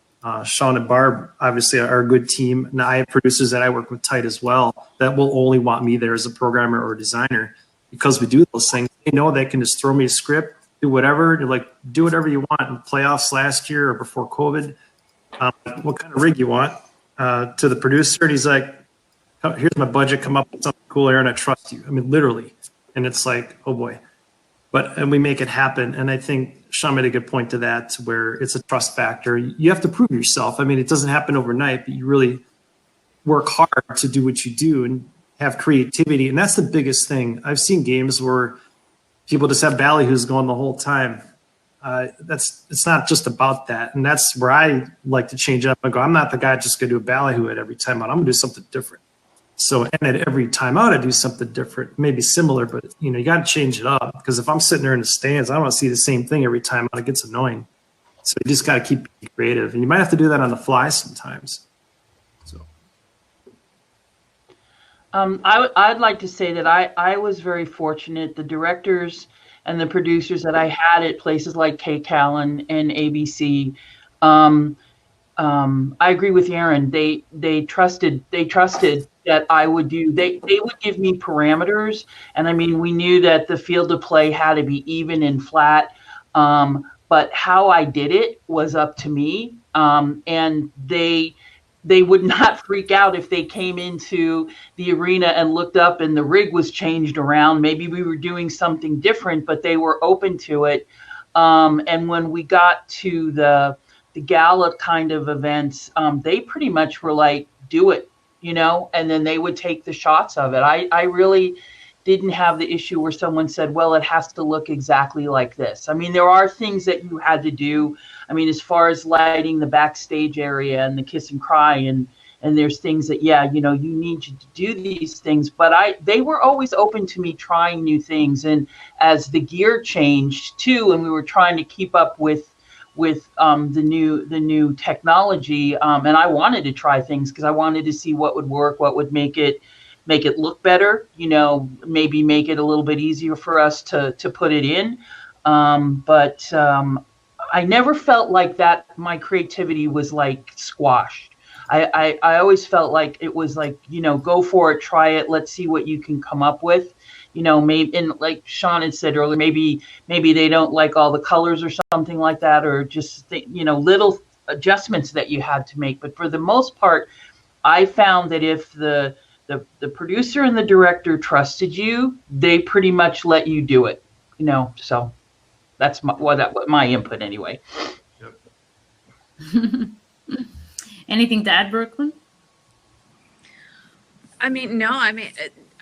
Sean and Barb, obviously are a good team. And I have producers that I work with tight as well that will only want me there as a programmer or designer because we do those things. They know they can just throw me a script, do whatever. They're like, do whatever you want. In playoffs last year or before COVID, what kind of rig you want to the producer. And he's like, here's my budget. Come up with something cool, Aaron. I trust you. I mean, literally. And it's like, oh boy, and we make it happen. And I think Sean made a good point to that, where it's a trust factor. You have to prove yourself. I mean, it doesn't happen overnight, but you really work hard to do what you do and have creativity. And that's the biggest thing. I've seen games where people just have ballyhoos going the whole time. It's not just about that. And that's where I like to change up. I go, I'm not the guy just going to do a ballyhoo at every time out. I'm going to do something different. So, and at every time out, I do something different, maybe similar, but you got to change it up, because if I'm sitting there in the stands, I don't want to see the same thing every time out. It gets annoying. So you just got to keep being creative, and you might have to do that on the fly sometimes. So, I'd like to say that I was very fortunate. The directors and the producers that I had at places like KCAL and ABC, I agree with Aaron. They trusted that I would do. They would give me parameters, and I mean, we knew that the field of play had to be even and flat. But how I did it was up to me. And they would not freak out if they came into the arena and looked up and the rig was changed around. Maybe we were doing something different, but they were open to it. And when we got to the gala kind of events, they pretty much were like, do it, and then they would take the shots of it. I really didn't have the issue where someone said, well, it has to look exactly like this. I mean, there are things that you had to do. I mean, as far as lighting the backstage area and the kiss and cry, and there's things that, you need to do these things, but they were always open to me trying new things. And as the gear changed too, and we were trying to keep up with the new technology, and I wanted to try things because I wanted to see what would work, what would make it look better, maybe make it a little bit easier for us to put it in. But I never felt like that my creativity was like squashed. I always felt like it was like, go for it, try it, let's see what you can come up with. Maybe, and like Sean had said earlier, maybe they don't like all the colors or something like that, or just little adjustments that you had to make. But for the most part, I found that if the producer and the director trusted you, they pretty much let you do it. So that's my input anyway. yep. Anything to add, Brooklyn? I mean, no. I mean,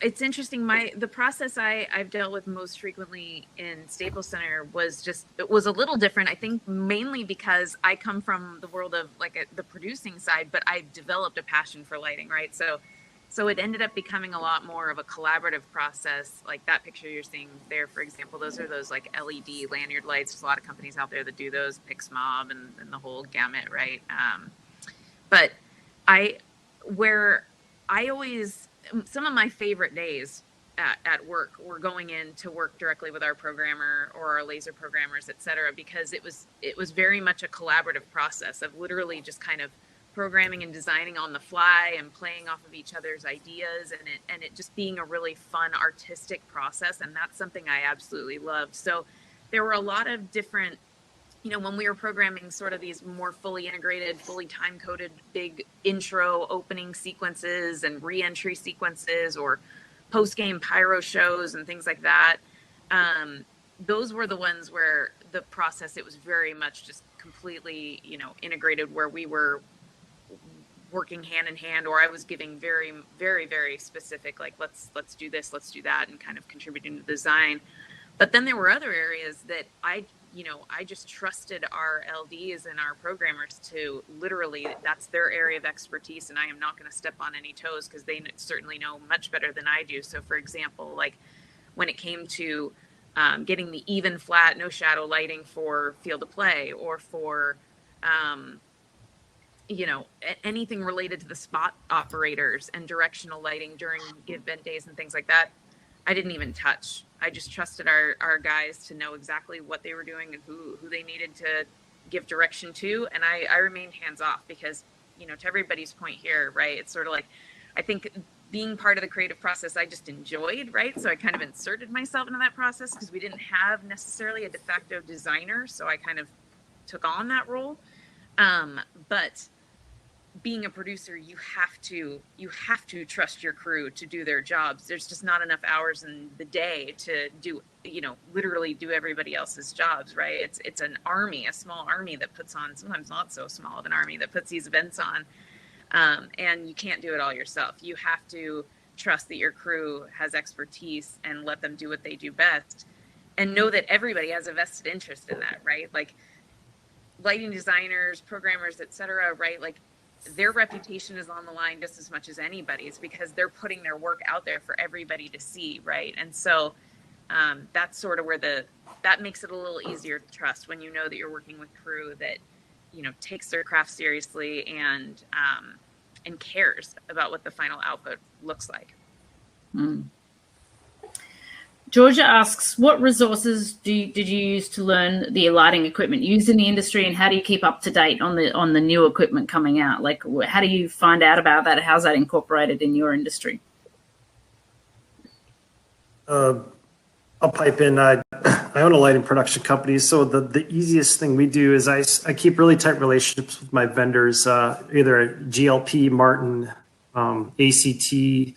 it's interesting. The process I've dealt with most frequently in Staples Center was a little different. I think mainly because I come from the world of the producing side, but I developed a passion for lighting, right? So it ended up becoming a lot more of a collaborative process. Like that picture you're seeing there, for example, those are those like LED lanyard lights. There's a lot of companies out there that do those, Pixmob and the whole gamut, right? But some of my favorite days at work were going in to work directly with our programmer or our laser programmers, et cetera, because it was very much a collaborative process of literally just kind of programming and designing on the fly and playing off of each other's ideas, and it just being a really fun artistic process. And that's something I absolutely loved. So there were a lot of different, when we were programming sort of these more fully integrated, fully time-coded big intro opening sequences and re-entry sequences or post-game pyro shows and things like that. Those were the ones where the process, it was very much just completely, integrated, where we were working hand in hand, or I was giving very, very, very specific, like, let's do this, let's do that, and kind of contributing to the design. But then there were other areas that I just trusted our LDs and our programmers to literally, that's their area of expertise, and I am not going to step on any toes because they certainly know much better than I do. So for example, like when it came to getting the even flat, no shadow lighting for field of play, or for, anything related to the spot operators and directional lighting during event days and things like that, I didn't even touch. I just trusted our guys to know exactly what they were doing and who they needed to give direction to. And I remained hands off because, to everybody's point here, right, it's sort of like, I think being part of the creative process, I just enjoyed, right? So I kind of inserted myself into that process because we didn't have necessarily a de facto designer. So I kind of took on that role. But being a producer, you have to trust your crew to do their jobs. There's just not enough hours in the day to do, literally do everybody else's jobs, right? It's an army, a small army that puts on, sometimes not so small of an army that puts these events on. And you can't do it all yourself. You have to trust that your crew has expertise and let them do what they do best, and know that everybody has a vested interest in that, right? Like lighting designers, programmers, etc., right? Like their reputation is on the line just as much as anybody's, because they're putting their work out there for everybody to see, right? And so that's sort of where that makes it a little easier to trust, when you know that you're working with crew that, you know, takes their craft seriously and cares about what the final output looks like. Georgia asks, what resources did you use to learn the lighting equipment used in the industry, and how do you keep up to date on the new equipment coming out? Like, how do you find out about that? How's that incorporated in your industry? I'll pipe in. I own a lighting production company, so the easiest thing we do is I keep really tight relationships with my vendors, either GLP, Martin, ACT.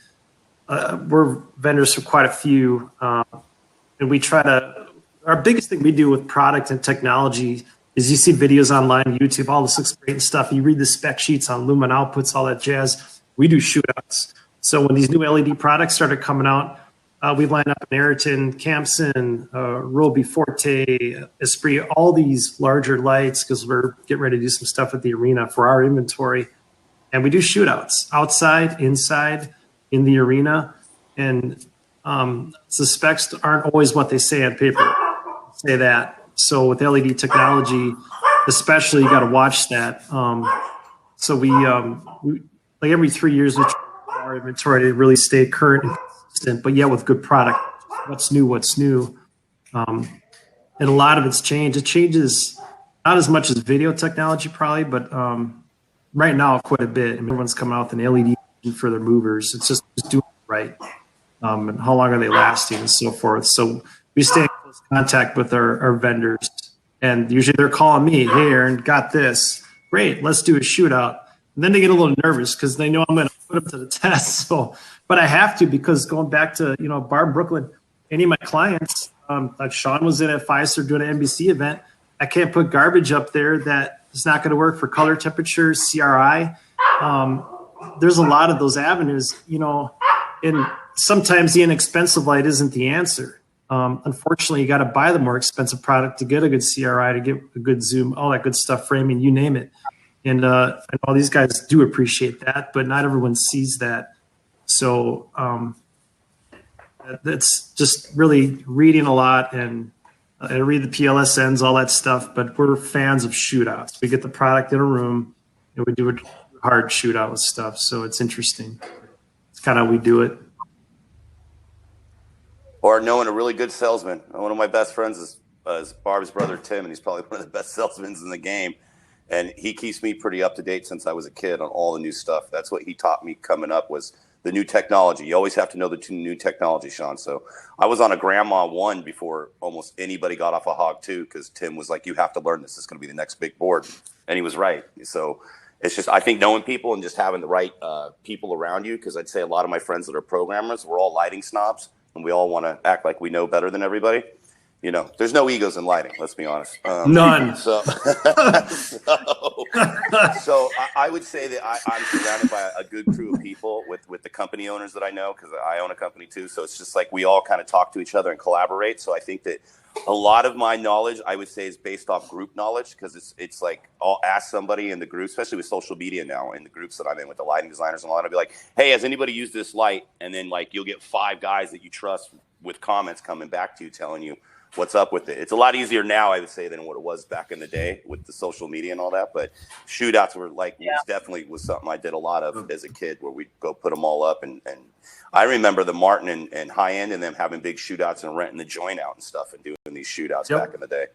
We're vendors for quite a few, and we try to. Our biggest thing we do with product and technology is you see videos online, YouTube, all this looks great and stuff. You read the spec sheets on lumen outputs, all that jazz. We do shootouts. So when these new LED products started coming out, we lined up in Ayrton, Campson, Roby Forte, Esprit, all these larger lights, because we're getting ready to do some stuff at the arena for our inventory. And we do shootouts outside, inside, in the arena. And the specs aren't always what they say on paper. Say that. So with LED technology, especially, you got to watch that. So we like every 3 years, we try our inventory to really stay current and consistent, but yet with good product. What's new? And a lot of it's changed. It changes not as much as video technology probably, but right now quite a bit. I mean, everyone's coming out with an LED for their movers. It's just doing it right. And how long are they lasting and so forth. So we stay in close contact with our vendors, and usually they're calling me, hey, Aaron, got this. Great, let's do a shootout. And then they get a little nervous because they know I'm going to put them to the test. So, but I have to, because going back to, Barb, Brooklyn, any of my clients, like Sean was in at Pfizer doing an NBC event. I can't put garbage up there that is not going to work for color temperature, CRI. There's a lot of those avenues, and sometimes the inexpensive light isn't the answer. Unfortunately, you got to buy the more expensive product to get a good CRI, to get a good zoom, all that good stuff, framing, you name it. And I know these guys do appreciate that, but not everyone sees that. So that's just really reading a lot, and I read the PLSNs, all that stuff, but we're fans of shootouts. We get the product in a room and we do a hard shootout with stuff. So it's interesting. It's kind of how we do it. Or knowing a really good salesman. One of my best friends is Barb's brother, Tim, and he's probably one of the best salesmen in the game. And he keeps me pretty up to date since I was a kid on all the new stuff. That's what he taught me coming up, was the new technology. You always have to know the new technology, Sean. So I was on a Grandma 1 before almost anybody got off a Hog 2, because Tim was like, you have to learn this. It's going to be the next big board. And he was right. So it's just, I think, knowing people and just having the right people around you, because I'd say a lot of my friends that are programmers, we're all lighting snobs, and we all want to act like we know better than everybody. There's no egos in lighting, let's be honest. None. So I would say that I'm surrounded by a good crew of people with the company owners that I know, because I own a company too. So it's just like we all kind of talk to each other and collaborate. So I think that a lot of my knowledge, I would say, is based off group knowledge, because it's like I'll ask somebody in the group, especially with social media now, in the groups that I'm in with the lighting designers and all that. I'll be like, hey, has anybody used this light? And then like you'll get 5 guys that you trust with comments coming back to you telling you what's up with it. It's a lot easier now, I would say, than what it was back in the day with the social media and all that. But shootouts were like, definitely was something I did a lot of as a kid, where we'd go put them all up. And I remember the Martin and High End and them having big shootouts and renting the joint out and stuff and doing these shootouts back in the day.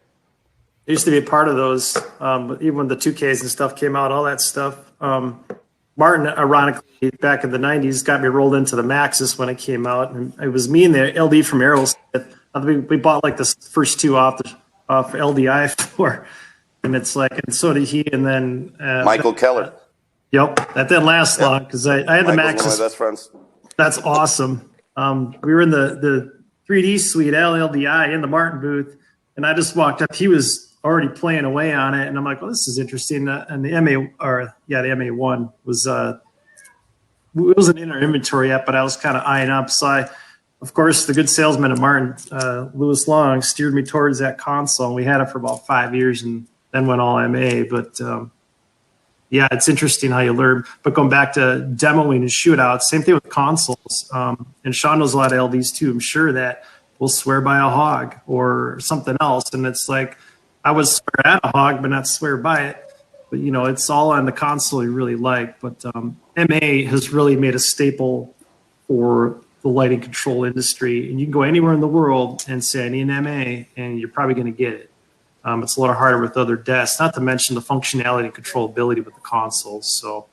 I used to be a part of those, even when the 2Ks and stuff came out, all that stuff. Martin, ironically, back in the 90s, got me rolled into the Maxis when it came out. And it was me and the LD from Aerosmith. We bought like the first 2 off LDI for, and it's like, and so did he. And then Michael Keller. Yep, that didn't last long, because I had the Maxis. One of my best friends. That's awesome. We were in the 3D suite LDI in the Martin booth, and I just walked up. He was already playing away on it, and I'm like, well, this is interesting. And the MA1 was it wasn't in our inventory yet, but I was kind of eyeing up. So of course, the good salesman of Martin, Lewis Long, steered me towards that console. And we had it for about 5 years, and then went all MA. But yeah, it's interesting how you learn. But going back to demoing and shootouts, same thing with consoles. And Sean knows a lot of LDs too. I'm sure that we'll swear by a hog or something else. And it's like, I would swear at a hog, but not swear by it. But, you know, it's all on the console you really like. But MA has really made a staple for the lighting control industry. And you can go anywhere in the world and say, I need an MA, and you're probably going to get it. It's a little harder with other desks, not to mention the functionality and controllability with the consoles. So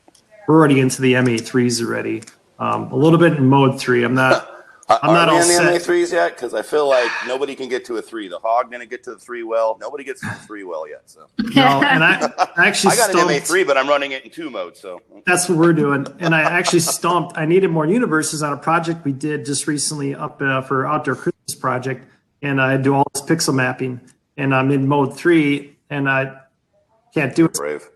we're already into the MA3s already. A little bit in mode 3. I'm not all in the set. MA3s yet? Because I feel like nobody can get to a 3. The hog didn't get to the 3 well. Nobody gets to the 3 well yet. So No, and I actually I got an stumped. MA3, but I'm running it in 2 modes. So That's what we're doing. And I actually stumped. I needed more universes on a project we did just recently up for Outdoor Christmas Project. And I do all this pixel mapping. And I'm in mode 3, and I can't do it. brave.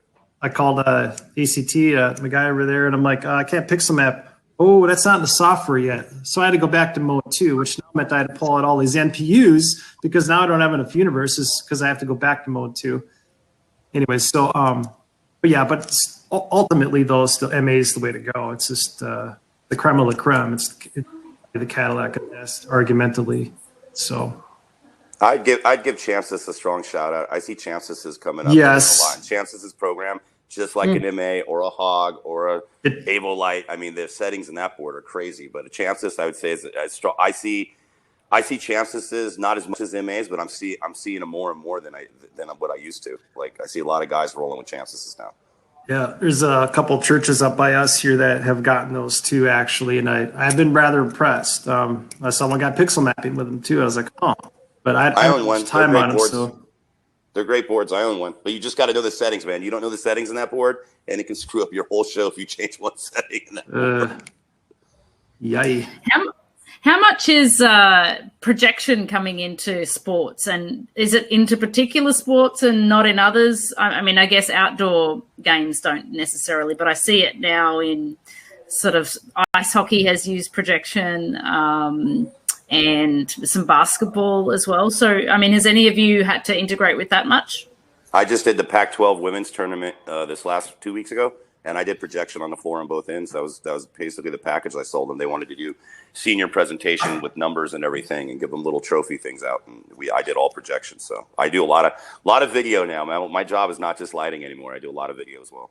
I called ACT, my guy over there, and I'm like, I can't pixel map. Oh, that's not in the software yet. So I had to go back to mode 2, which now meant I had to pull out all these NPUs because now I don't have enough universes because I have to go back to mode 2. Anyway, so, but yeah, but ultimately, though, still MA is the way to go. It's just the creme of la creme. It's the Cadillac of best, argumentatively. So. I'd give Chances a strong shout out. I see Chances coming up. Yes. A lot. Chances' program, just like an MA or a Hog or a Avo Light. I mean, the settings in that board are crazy. But a Chances, I would say, is strong. I see Chances not as much as MAs, but I'm seeing them more and more than what I used to. Like I see a lot of guys rolling with Chances now. Yeah, there's a couple churches up by us here that have gotten those too, actually, and I've been rather impressed. Someone got pixel mapping with them too. I was like, oh. But I own one. Time on them, so. They're great boards. I own one. But you just got to know the settings, man. You don't know the settings in that board, and it can screw up your whole show if you change one setting. In that board. Yay. How much is projection coming into sports? And is it into particular sports and not in others? I mean, I guess outdoor games don't necessarily, but I see it now in sort of ice hockey has used projection, and some basketball as well. So, I mean, has any of you had to integrate with that much? I just did the Pac-12 women's tournament this last 2 weeks ago, and I did projection on the floor on both ends. That was basically the package I sold them. They wanted to do senior presentation with numbers and everything, and give them little trophy things out. And I did all projection. So I do a lot of video now. My job is not just lighting anymore. I do a lot of video as well.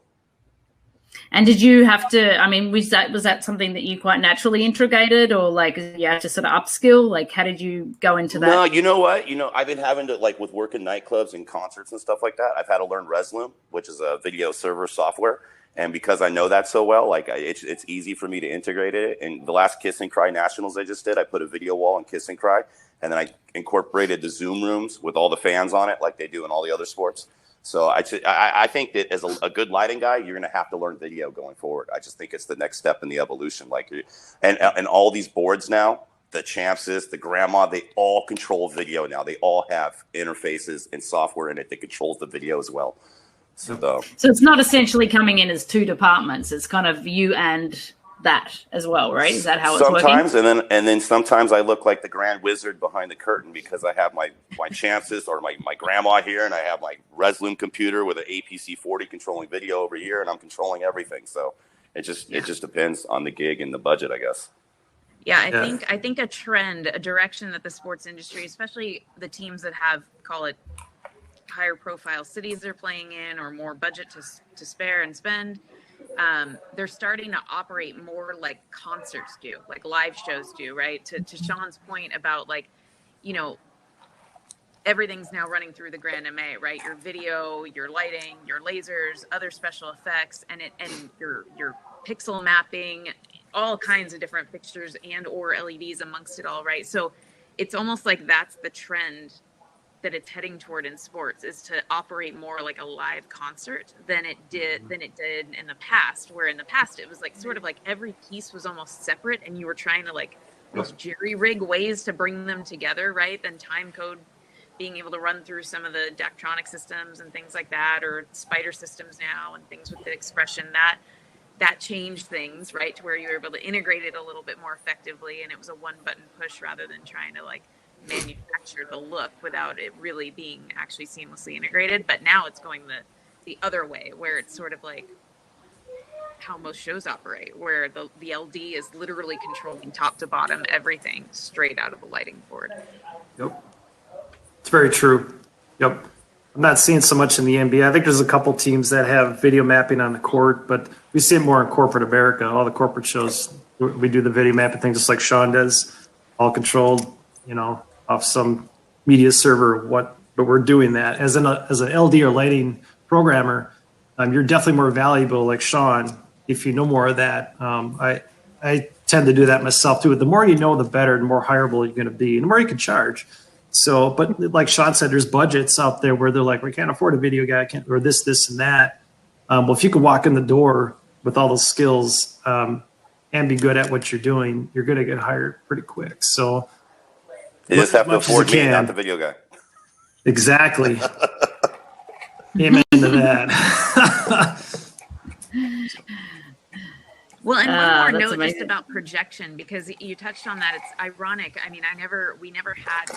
And did you have to, I mean, was that something that you quite naturally integrated, or like you had to sort of upskill? Like, how did you go into that? No, you know what? I've been having to, like, with work in nightclubs and concerts and stuff like that, I've had to learn Resloom, which is a video server software. And because I know that so well, like, it's easy for me to integrate it. And the last Kiss and Cry Nationals I just did, I put a video wall in Kiss and Cry, and then I incorporated the Zoom rooms with all the fans on it like they do in all the other sports. So I think that as a good lighting guy, you're going to have to learn video going forward. I just think it's the next step in the evolution. Like, and all these boards now, the Champses, the Grandma, they all control video now. They all have interfaces and software in it that controls the video as well. So it's not essentially coming in as two departments. It's kind of you and that as well, right? Is that how it's sometimes, working? and then sometimes I look like the Grand Wizard behind the curtain because I have my Chances or my grandma here, and I have my Resloom computer with an APC 40 controlling video over here, and I'm controlling everything. So it just depends on the gig and the budget, I guess. Yeah, I think a trend, a direction that the sports industry, especially the teams that have, call it, higher profile cities they're playing in or more budget to spare and spend, they're starting to operate more like concerts do, like live shows do, right? To Sean's point about, like, everything's now running through the Grand MA, right? Your video, your lighting, your lasers, other special effects, and your pixel mapping, all kinds of different fixtures and or LEDs amongst it all, right? So it's almost like that's the trend that it's heading toward in sports, is to operate more like a live concert than it did in the past, where in the past it was like sort of like every piece was almost separate and you were trying to like almost jerry rig ways to bring them together, right? Then time code being able to run through some of the Daktronic systems and things like that, or spider systems now and things with the expression, that changed things, right? To where you were able to integrate it a little bit more effectively. And it was a one button push rather than trying to like manufacture the look without it really being actually seamlessly integrated. But now it's going the other way, where it's sort of like how most shows operate, where the LD is literally controlling top to bottom everything straight out of the lighting board. Yep. It's very true. Yep. I'm not seeing so much in the NBA. I think there's a couple teams that have video mapping on the court, but we see it more in corporate America. All the corporate shows, we do the video mapping thing just like Sean does, all controlled, off some media server. But we're doing that as an LD or lighting programmer. You're definitely more valuable, like Sean, if you know more of that. I tend to do that myself too. But the more you know, the better, the more hireable you're going to be, and the more you can charge. So, but like Sean said, there's budgets out there where they're like, we can't afford a video guy, or this, and that. Well, if you can walk in the door with all those skills and be good at what you're doing, you're going to get hired pretty quick. So you just have to afford me, not the video guy. Exactly. Amen to that. Well, and one more note amazing. just about projection, because you touched on that. It's ironic. I mean,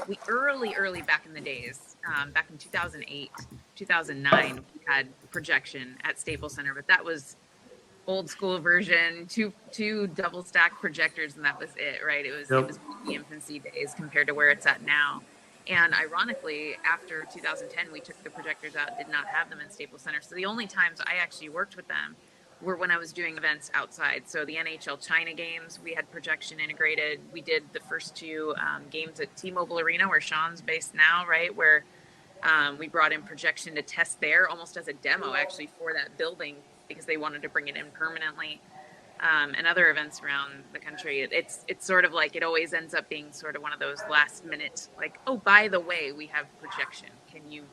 we early back in the days, back in 2008, 2009, we had projection at Staples Center, but that was old school version, two double stack projectors, and that was it, right? It was the infancy days compared to where it's at now. And ironically, after 2010, we took the projectors out, did not have them in Staples Center. So the only times I actually worked with them were when I was doing events outside. So the NHL China games, we had projection integrated. We did the first two games at T-Mobile Arena, where Sean's based now, right? Where we brought in projection to test there, almost as a demo actually for that building, because they wanted to bring it in permanently. And other events around the country. It's sort of like, it always ends up being sort of one of those last minute, like, oh, by the way, we have projection. Can you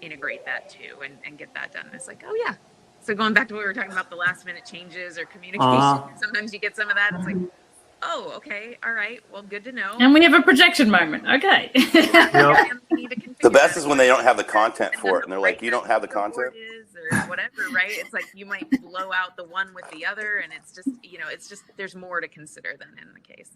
integrate that too and get that done? And it's like, oh yeah. So going back to what we were talking about, the last minute changes or communication, sometimes you get some of that. It's like, oh, okay, all right, well, good to know. And we have a projection moment. Okay. The best is when they don't have the content for it, and they're like, you don't have the content? Or whatever, right? It's like you might blow out the one with the other, and it's just, there's more to consider than in the case.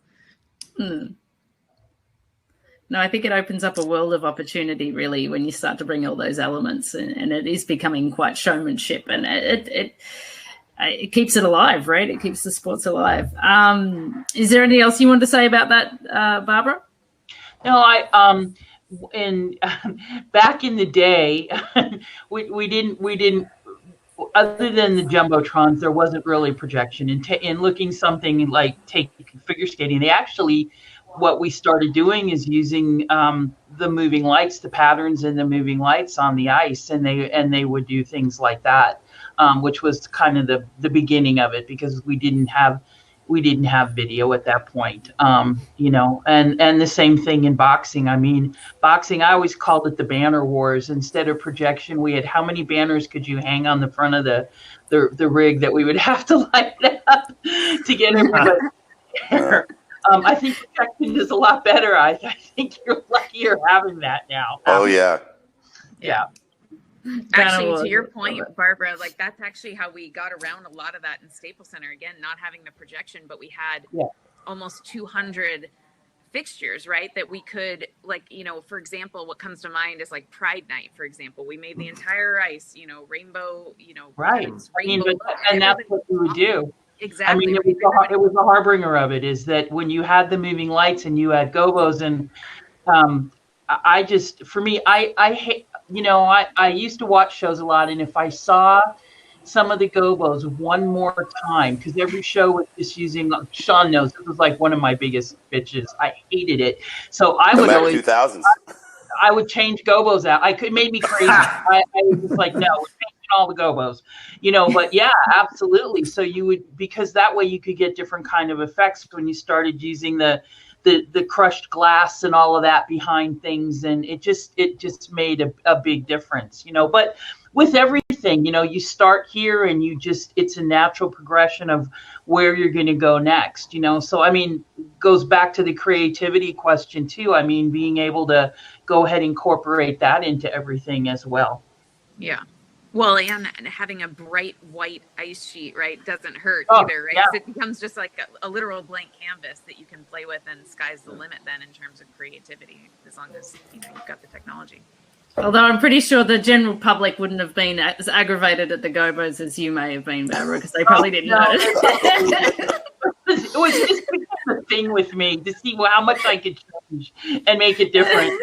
No, I think it opens up a world of opportunity, really, when you start to bring all those elements, and it is becoming quite showmanship, and it keeps it alive, right? It keeps the sports alive. Is there anything else you want to say about that, Barbara? No, back in the day, we didn't. Other than the jumbotrons, there wasn't really projection. In looking something like take figure skating, they actually, what we started doing is using the moving lights, the patterns in the moving lights on the ice, and they would do things like that, which was kind of the beginning of it, because we didn't have video at that point, and the same thing in boxing. I mean, boxing, I always called it the banner wars. Instead of projection, we had how many banners could you hang on the front of the rig that we would have to light up to get everybody there. I think projection is a lot better. I think you're luckier having that now. Oh, yeah. Yeah. Actually, to your point, Barbara, like that's actually how we got around a lot of that in Staples Center. Again, not having the projection, but we had almost 200 fixtures, right? That we could, like, for example, what comes to mind is like Pride Night, for example. We made the entire ice, rainbow, right. Rainbow, and that's what we would do. Exactly. I mean, it was the harbinger of it, is that when you had the moving lights and you had gobos, and I hate, I used to watch shows a lot, and if I saw some of the gobos one more time, because every show was just using, Sean knows, this was like one of my biggest bitches. I hated it. So I would always, 2000s. I would change gobos out. It made me crazy. I was just like, no, we're changing all the gobos, but yeah, absolutely. So you would, because that way you could get different kind of effects when you started using the crushed glass and all of that behind things, and it just made a big difference, but with everything everything. You know, you start here and it's a natural progression of where you're going to go next, you know? So, I mean, goes back to the creativity question too. I mean, being able to go ahead and incorporate that into everything as well. Yeah. Well, and having a bright white ice sheet, right, doesn't hurt either, right? Yeah. So it becomes just like a literal blank canvas that you can play with, and sky's the limit then in terms of creativity, as long as, you know, you've got the technology. Although I'm pretty sure the general public wouldn't have been as aggravated at the Gobos as you may have been, Barbara, because they probably didn't know. It was just a thing with me to see how much I could change and make it different.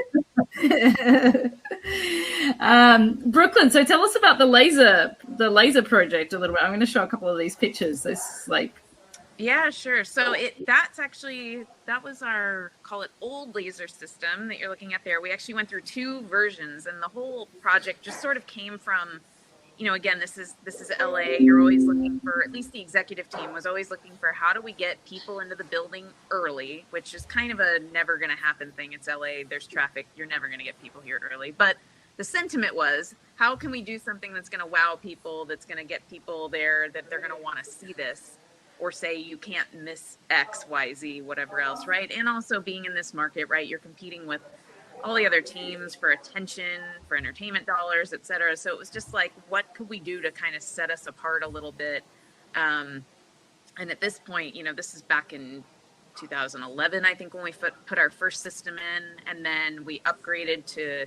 Brooklyn, so tell us about the laser project a little bit. I'm going to show a couple of these pictures. Yeah, sure. So that was our, call it, old laser system that you're looking at there. We actually went through 2 versions, and the whole project just sort of came from, you know, again, this is LA. You're always looking for, at least the executive team was always looking for, how do we get people into the building early, which is kind of a never going to happen thing. It's LA, there's traffic, you're never going to get people here early. But the sentiment was, how can we do something that's going to wow people, that's going to get people there, that they're going to want to see this, or say you can't miss X, Y, Z, whatever else, right? And also being in this market, right, you're competing with all the other teams for attention, for entertainment dollars, et cetera. So it was just like, what could we do to kind of set us apart a little bit? And at this point, you know, this is back in 2011, I think, when we put our first system in, and then we upgraded to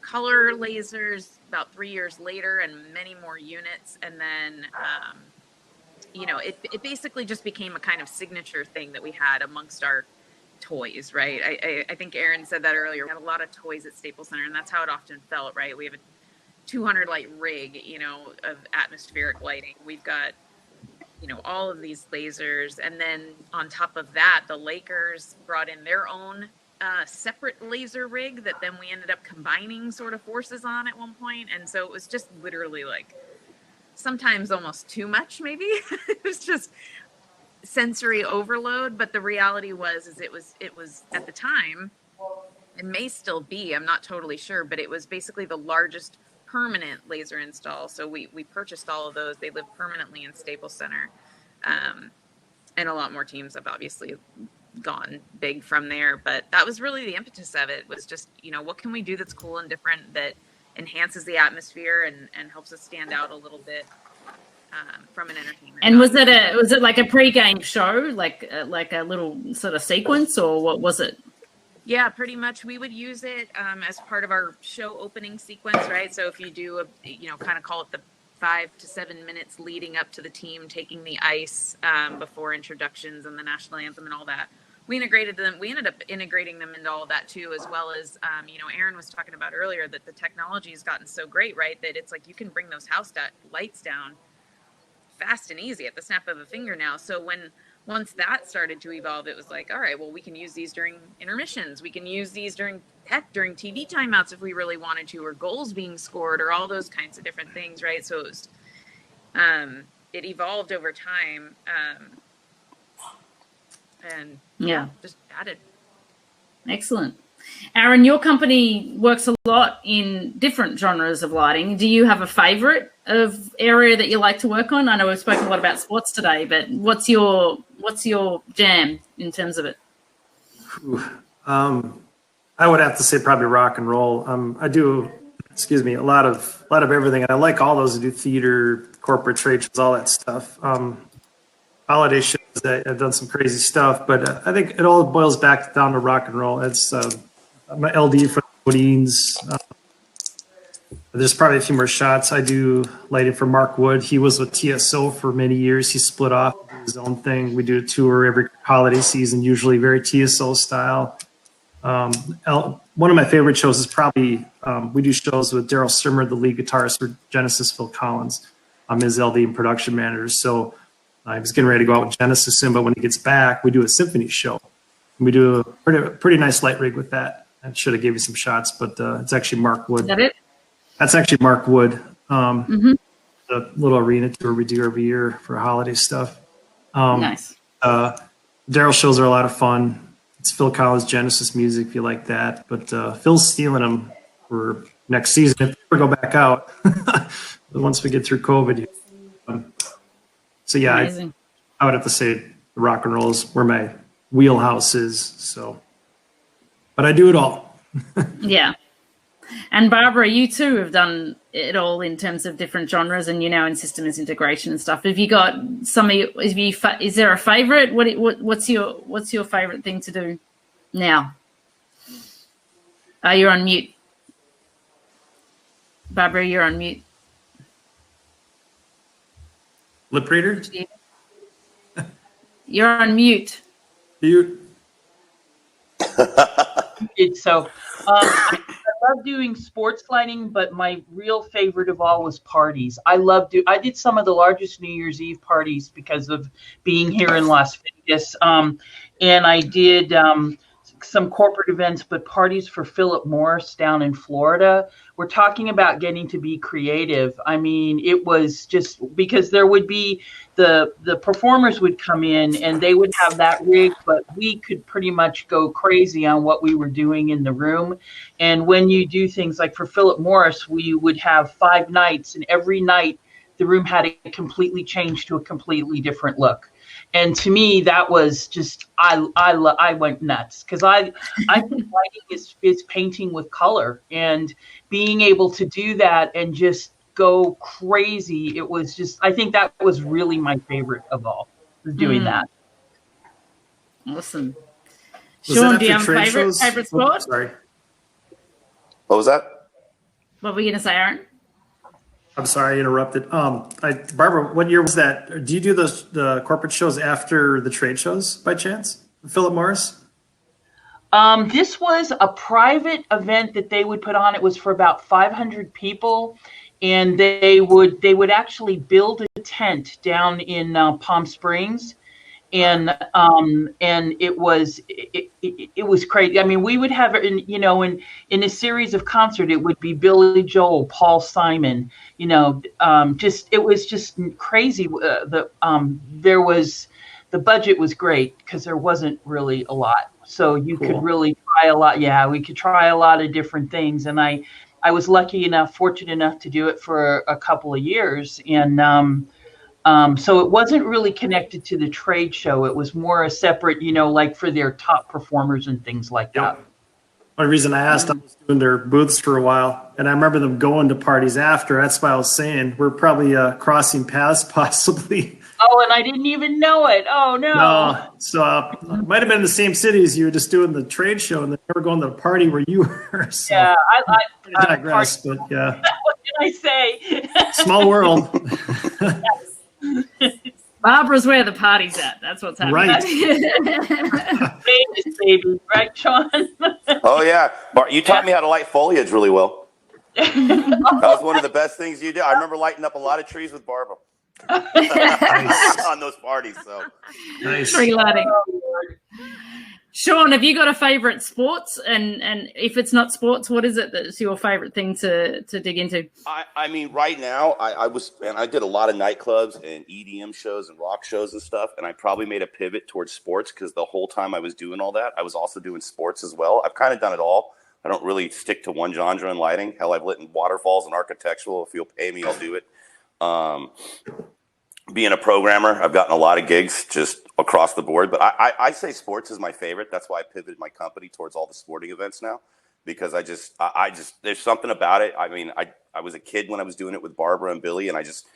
color lasers about 3 years later, and many more units. And then, you know, it basically just became a kind of signature thing that we had amongst our toys, right? I think Aaron said that earlier. We had a lot of toys at Staples Center, and that's how it often felt, right? We have a 200 light rig, you know, of atmospheric lighting. We've got, you know, all of these lasers. And then on top of that, the Lakers brought in their own separate laser rig that then we ended up combining sort of forces on at one point. And so it was just literally like, sometimes almost too much, maybe. It was just sensory overload. But the reality was it was at the time, it may still be, I'm not totally sure, but it was basically the largest permanent laser install. So we purchased all of those. They live permanently in Staples Center. And a lot more teams have obviously gone big from there. But that was really the impetus of it, was just, you know, what can we do that's cool and different, that enhances the atmosphere and helps us stand out a little bit from an entertainment. And was it like a pre-game show, like a little sort of sequence, or what was it? Yeah, pretty much. We would use it as part of our show opening sequence, right? So if you do kind of call it the 5 to 7 minutes leading up to the team taking the ice before introductions and the national anthem and all that. We integrated them. We ended up integrating them into all of that too, as well as, Aaron was talking about earlier, that the technology has gotten so great, right, that it's like you can bring those lights down fast and easy at the snap of a finger now. So once that started to evolve, it was like, all right, well, we can use these during intermissions. We can use these during TV timeouts if we really wanted to, or goals being scored, or all those kinds of different things, right? So it was, it evolved over time. And just added. Excellent. Aaron, your company works a lot in different genres of lighting. Do you have a favorite area that you like to work on? I know we've spoken a lot about sports today, but what's your jam in terms of it? I would have to say probably rock and roll. I do, a lot of everything, and I like all those. I do theater, corporate trade shows, all that stuff. Holiday shows, I've done some crazy stuff, but I think it all boils back down to rock and roll. It's my LD for the Woodines. There's probably a few more shots. I do lighting for Mark Wood. He was with TSO for many years. He split off, did his own thing. We do a tour every holiday season, usually very TSO style. One of my favorite shows is probably, we do shows with Daryl Simmer, the lead guitarist for Genesis, Phil Collins. I'm his LD and production manager. So I was getting ready to go out with Genesis soon, but when he gets back, we do a symphony show. We do a pretty nice light rig with that. I should have gave you some shots, but it's actually Mark Wood. Is that it? That's actually Mark Wood. The little arena tour we do every year for holiday stuff. Nice. Daryl shows are a lot of fun. It's Phil Collins Genesis music if you like that. But Phil's stealing them for next season if we ever go back out. once we get through COVID. So yeah, I would have to say rock and roll is where my wheelhouse is. So, but I do it all. Yeah. And Barbara, you too have done it all in terms of different genres, and you're now in systems integration and stuff. Have you got some of your, is there a favorite? What's your favorite thing to do now? You're on mute. Barbara, you're on mute. Lip reader? You're on mute. Mute. So I love doing sports lighting, but my real favorite of all was parties. I did some of the largest New Year's Eve parties because of being here in Las Vegas. And I did some corporate events, but parties for Philip Morris down in Florida. We're talking about getting to be creative. I mean, it was just because there would be the performers would come in and they would have that rig, but we could pretty much go crazy on what we were doing in the room. And when you do things like for Philip Morris, we would have 5 nights, and every night the room had to completely change to a completely different look. And to me, that was just, I went nuts, because I think lighting is painting with color, and being able to do that and just go crazy. It was just, I think that was really my favorite of all, was doing that. Awesome. Was Sean, that do you have after a trade favorite shows? sport? Oh, sorry. What was that? What were you going to say, Aaron? I'm sorry, I interrupted. Barbara, what year was that? Do you do the corporate shows after the trade shows by chance? Philip Morris? This was a private event that they would put on. It was for about 500 people, and they would actually build a tent down in Palm Springs, and it was crazy. I mean, we would have it in a series of concert. It would be Billy Joel, Paul Simon. It was just crazy. The budget was great because there wasn't really a lot, so you could really try a lot. Yeah, we could try a lot of different things, and I was fortunate enough to do it for a couple of years, and so it wasn't really connected to the trade show. It was more a separate, like for their top performers and things like that. One reason I asked, I was doing their booths for a while, and I remember them going to parties after. That's why I was saying we're probably crossing paths possibly. Oh, and I didn't even know it. Oh, no. No, so it might have been in the same city as you were just doing the trade show, and then they were going to the party where you were. So yeah, I digress, but yeah. What did I say? Small world. Barbara's where the party's at. That's what's happening. Right. Vegas, baby. Right, Sean? Oh, yeah. You taught me how to light foliage really well. That was one of the best things you did. I remember lighting up a lot of trees with Barbara on those parties. So Nice. Tree lighting. Sean, have you got a favorite sports? And if it's not sports, what is it that's your favorite thing to dig into? I mean, right now, I did a lot of nightclubs and EDM shows and rock shows and stuff, and I probably made a pivot towards sports because the whole time I was doing all that, I was also doing sports as well. I've kind of done it all. I don't really stick to one genre in lighting. Hell, I've lit in waterfalls and architectural. If you'll pay me, I'll do it. Being a programmer, I've gotten a lot of gigs just across the board, but I say sports is my favorite. That's why I pivoted my company towards all the sporting events now, because I just there's something about it. I mean, I was a kid when I was doing it with Barbara and Billy, and I just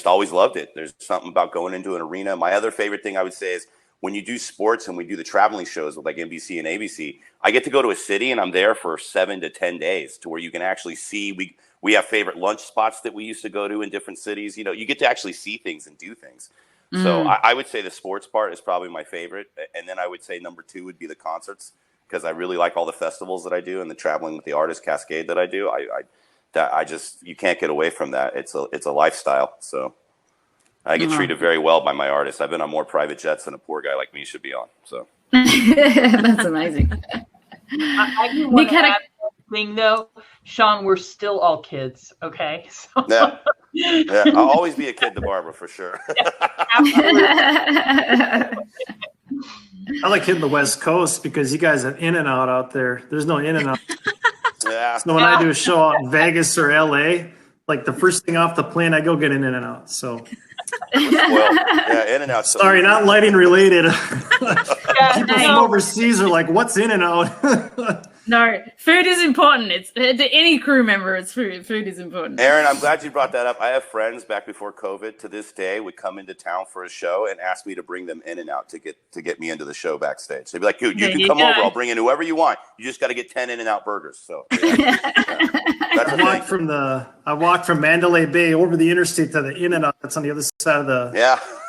always loved it. There's something about going into an arena. My other favorite thing I would say is when you do sports and we do the traveling shows with like NBC and ABC, I get to go to a city and I'm there for 7 to 10 days to where you can actually see, we have favorite lunch spots that we used to go to in different cities. You get to actually see things and do things. So I would say the sports part is probably my favorite. And then I would say number 2 would be the concerts, because I really like all the festivals that I do and the traveling with the artist cascade that I do. You can't get away from that. It's a lifestyle. So I get treated very well by my artists. I've been on more private jets than a poor guy like me should be on. So That's amazing. I do want to add one thing, though. Sean, we're still all kids, okay? So. Yeah, I'll always be a kid to Barbara for sure. I like hitting the West Coast because you guys have in and out there. There's no in and out. Yeah. So when I do a show out in Vegas or LA, like the first thing off the plane, I go get an In-N-Out. So, Well, yeah, In-N-Out. sorry, not lighting related. Yeah, People from overseas are like, "What's In-N-Out?" No, food is important. It's to any crew member. It's food. Food is important. Aaron, I'm glad you brought that up. I have friends back before COVID to this day would come into town for a show and ask me to bring them In-N-Out to get me into the show backstage. They'd be like, "Dude, you can come over. I'll bring in whoever you want. You just got to get 10 In-N-Out burgers." So yeah. That's I walked from Mandalay Bay over the interstate to the In-N-Out. That's on the other side of the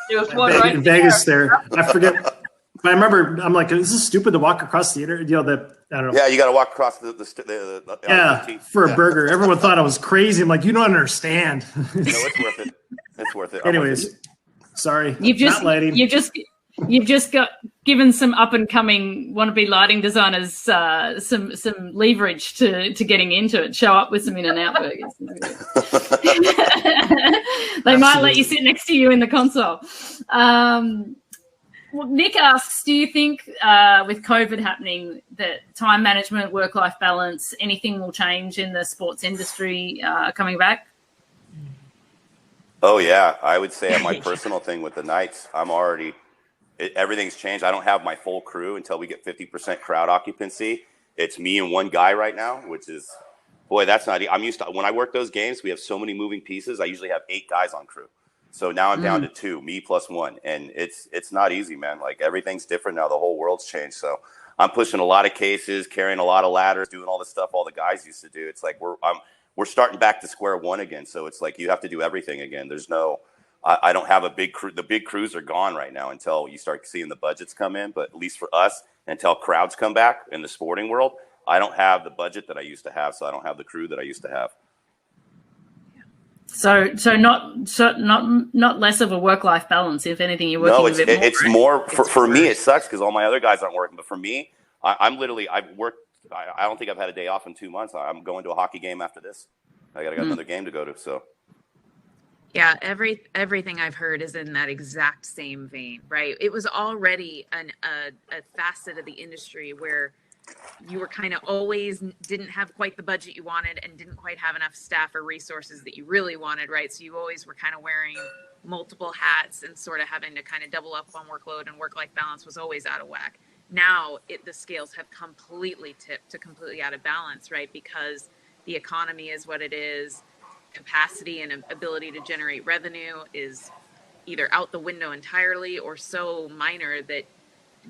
There's one right in Vegas there. I forget. But I remember, I'm like, this is stupid to walk across the internet. I don't know. Yeah, you got to walk across the for a burger. Everyone thought I was crazy. I'm like, you don't understand. No, it's worth it. It's worth it. Anyways, sorry. You've just got given some up and coming wannabe lighting designers some leverage to getting into it. Show up with some In-N-Out burgers. They might let you sit next to you in the console. Well, Nick asks, do you think with COVID happening that time management, work-life balance, anything will change in the sports industry coming back? Oh, yeah. I would say my personal thing with the Knights, everything's changed. I don't have my full crew until we get 50% crowd occupancy. It's me and one guy right now, which is, boy, that's not, I'm used to, when I work those games, we have so many moving pieces. I usually have 8 guys on crew. So now I'm down to 2, me plus 1. And it's not easy, man. Like everything's different now. The whole world's changed. So I'm pushing a lot of cases, carrying a lot of ladders, doing all the stuff all the guys used to do. It's like we're starting back to square one again. So it's like you have to do everything again. There's no, I don't have a big crew. The big crews are gone right now until you start seeing the budgets come in. But at least for us, until crowds come back in the sporting world, I don't have the budget that I used to have. So I don't have the crew that I used to have. So not less of a work-life balance. If anything, you're working a bit more. It's more for me. It sucks because all my other guys aren't working. But for me, I've worked. I don't think I've had a day off in 2 months. I'm going to a hockey game after this. I got another game to go to. So. Yeah, everything I've heard is in that exact same vein, right? It was already a facet of the industry where you were kind of always didn't have quite the budget you wanted and didn't quite have enough staff or resources that you really wanted, right? So you always were kind of wearing multiple hats and sort of having to kind of double up on workload, and work-life balance was always out of whack. Now the scales have completely tipped to completely out of balance, right? Because the economy is what it is. Capacity and ability to generate revenue is either out the window entirely or so minor that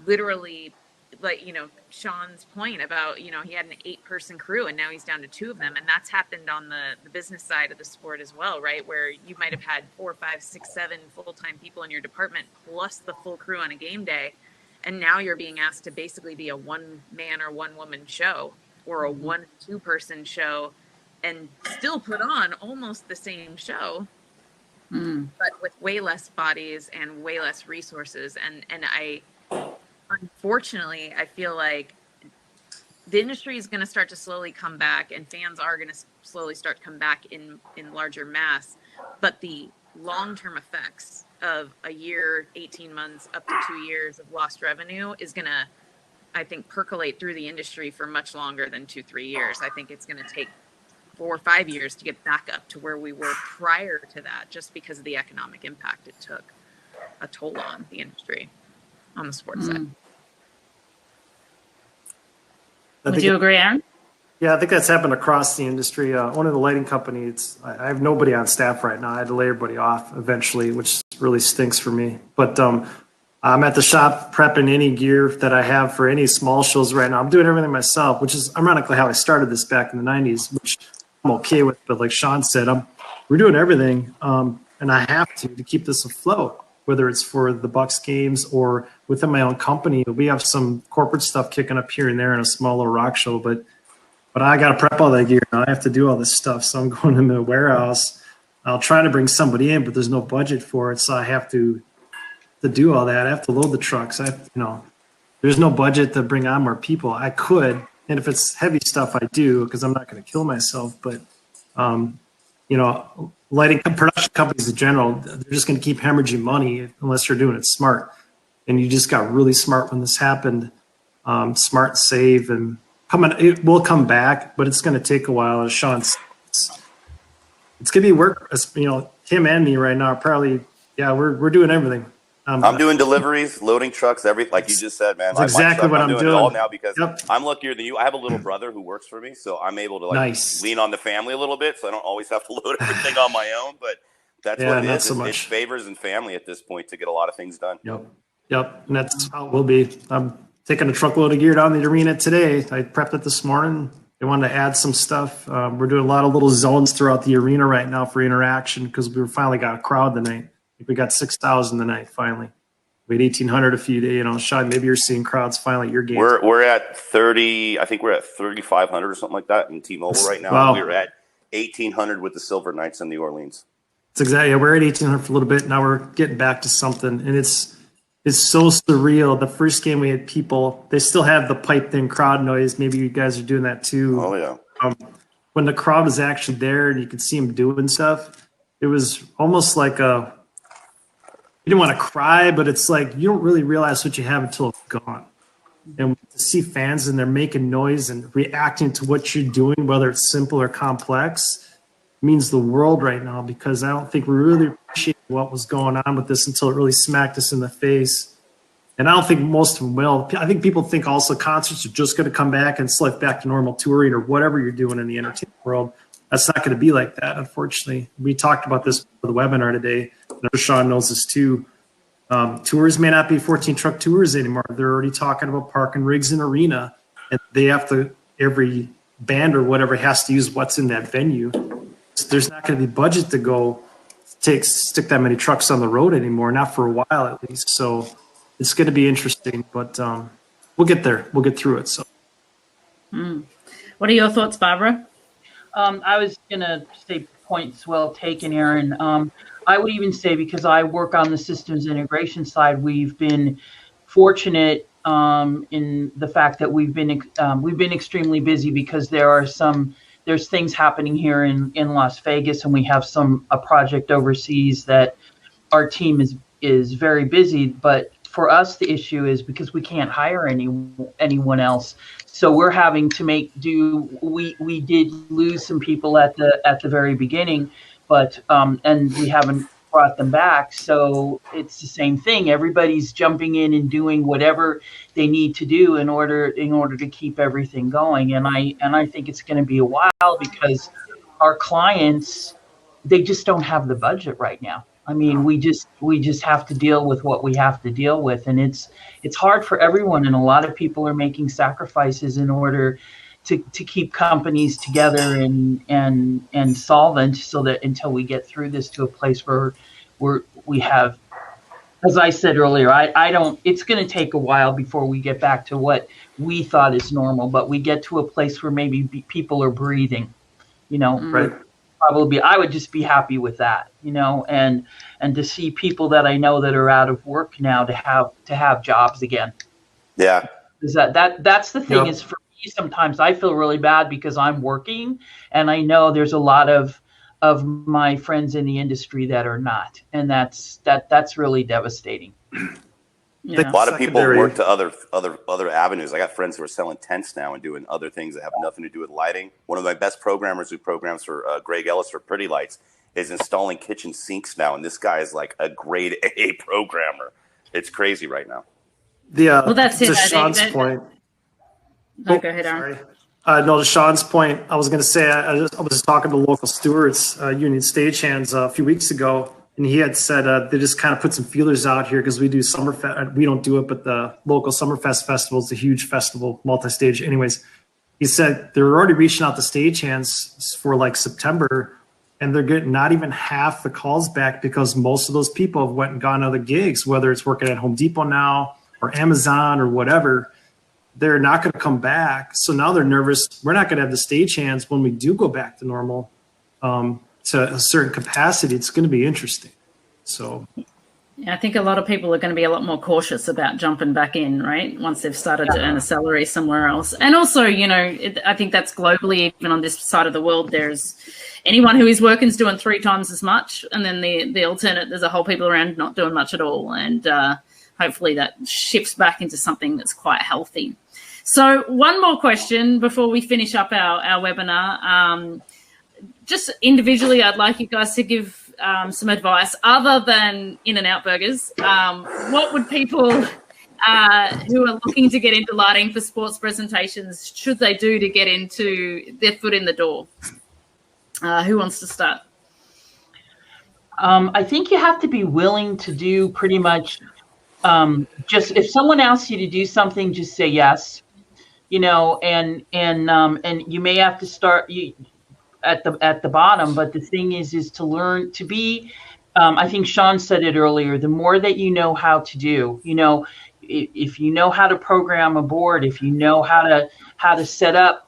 literally, like, Sean's point about, he had an 8-person crew and now he's down to 2 of them. And that's happened on the business side of the sport as well, right? Where you might have had 4, 5, 6, 7 full-time people in your department plus the full crew on a game day. And now you're being asked to basically be a 1-man or 1-woman show or a 1-2-person show and still put on almost the same show, but with way less bodies and way less resources. And unfortunately, I feel like the industry is going to start to slowly come back and fans are going to slowly start to come back in larger mass. But the long-term effects of a year, 18 months, up to 2 years of lost revenue is going to, I think, percolate through the industry for much longer than 2-3 years. I think it's going to take 4 or 5 years to get back up to where we were prior to that, just because of the economic impact it took a toll on the industry on the sports side. Would you agree, Aaron? Yeah, I think that's happened across the industry. One of the lighting companies, I have nobody on staff right now. I had to lay everybody off eventually, which really stinks for me. But I'm at the shop prepping any gear that I have for any small shows right now. I'm doing everything myself, which is ironically how I started this back in the 90s, which I'm okay with. But like Sean said, we're doing everything, and I have to keep this afloat, whether it's for the Bucks games or within my own company. We have some corporate stuff kicking up here and there in a small little rock show, but I got to prep all that gear. Now I have to do all this stuff. So I'm going in the warehouse. I'll try to bring somebody in, but there's no budget for it. So I have to do all that. I have to load the trucks. There's no budget to bring on more people. I could, and if it's heavy stuff, I do, because I'm not going to kill myself. But, lighting production companies in general, they're just going to keep hemorrhaging money unless you're doing it smart. And you just got really smart when this happened. Smart, save, and it will come back, but it's going to take a while. As Sean says, it's gonna be work. Him and me right now are probably we're doing everything. I'm doing deliveries, loading trucks, everything. Like you just said, man. That's exactly what I'm doing. It all now because Yep. I'm luckier than you. I have a little brother who works for me, so I'm able to lean on the family a little bit, so I don't always have to load everything on my own. But that's what it is. So it's favors and family at this point to get a lot of things done. Yep. And that's how it will be. I'm taking a truckload of gear down to the arena today. I prepped it this morning. They wanted to add some stuff. We're doing a lot of little zones throughout the arena right now for interaction because we finally got a crowd tonight. We got 6,000 tonight finally. We had 1,800 a few days. Sean, maybe you're seeing crowds finally at your game. We're at 30. I think we're at 3,500 or something like that in T-Mobile right now. Wow. We're at 1,800 with the Silver Knights in New Orleans. It's exactly. We're at 1,800 for a little bit. Now we're getting back to something, and it's so surreal. The first game we had people. They still have the piped-in crowd noise. Maybe you guys are doing that too. Oh yeah. When the crowd was actually there and you could see them doing stuff, it was almost like you didn't want to cry, but it's like you don't really realize what you have until it's gone. And to see fans and they're making noise and reacting to what you're doing, whether it's simple or complex, means the world right now because I don't think we really appreciate what was going on with this until it really smacked us in the face. And I don't think most of them will. I think people think also concerts are just going to come back and slip back to normal touring or whatever you're doing in the entertainment world. That's not going to be like that, unfortunately. We talked about this for the webinar today. Sean knows this too. Tours may not be 14 truck tours anymore. They're already talking about parking rigs in arena, and they have to, every band or whatever has to use what's in that venue. So there's not going to be budget to go stick that many trucks on the road anymore, not for a while at least. So it's going to be interesting, but we'll get there. We'll get through it. So, What are your thoughts, Barbara? I was going to say points well taken, Aaron. I would even say, because I work on the systems integration side, we've been fortunate in the fact that we've been extremely busy because there's things happening here in Las Vegas, and we have a project overseas that our team is very busy. But for us, the issue is because we can't hire anyone else. So we're having to make do. We did lose some people at the very beginning, but and we haven't brought them back. So it's the same thing. Everybody's jumping in and doing whatever they need to do in order to keep everything going. And I think it's going to be a while because our clients, they just don't have the budget right now. I mean, we just have to deal with what we have to deal with, and it's hard for everyone. And a lot of people are making sacrifices in order to keep companies together and solvent, so that until we get through this to a place where we have, as I said earlier, it's going to take a while before we get back to what we thought is normal, but we get to a place where maybe people are breathing, right. Probably I would just be happy with that, and to see people that I know that are out of work now to have jobs again. Yeah. Is that's the thing. Yep. Is for me, sometimes I feel really bad because I'm working and I know there's a lot of my friends in the industry that are not, and that's really devastating. Yeah. A lot of people work to other avenues. I got friends who are selling tents now and doing other things that have nothing to do with lighting. One of my best programmers who programs for Greg Ellis for Pretty Lights is installing kitchen sinks now, and this guy is like a grade A programmer. It's crazy right now. Well, that's it. To Sean's point. Go ahead, Aaron. No, to Sean's point, I was going to say I was talking to local stewards, union stagehands, a few weeks ago, and he had said they just kind of put some feelers out here because we do Summerfest. We don't do it, but the local Summerfest festival is a huge festival, multi-stage. Anyways, he said they're already reaching out to stagehands for like September, and they're getting not even half the calls back because most of those people have went and gone to other gigs, whether it's working at Home Depot now or Amazon or whatever. They're not going to come back. So now they're nervous. We're not going to have the stagehands when we do go back to normal to a certain capacity. It's going to be interesting. So yeah, I think a lot of people are going to be a lot more cautious about jumping back in, right? Once they've started to earn a salary somewhere else. And also, I think that's globally, even on this side of the world, there's anyone who is working is doing 3 times as much. And then the alternate, there's a whole people around not doing much at all. And hopefully that shifts back into something that's quite healthy. So one more question before we finish up our webinar. just individually, I'd like you guys to give some advice other than In-N-Out burgers. What would people who are looking to get into lighting for sports presentations should they do to get into their foot in the door? Who wants to start? I think you have to be willing to do pretty much just if someone asks you to do something, just say yes. And you may have to start at the bottom, but the thing is to learn to be. I think Sean said it earlier. The more that you know how to do, if you know how to program a board, if you know how to set up,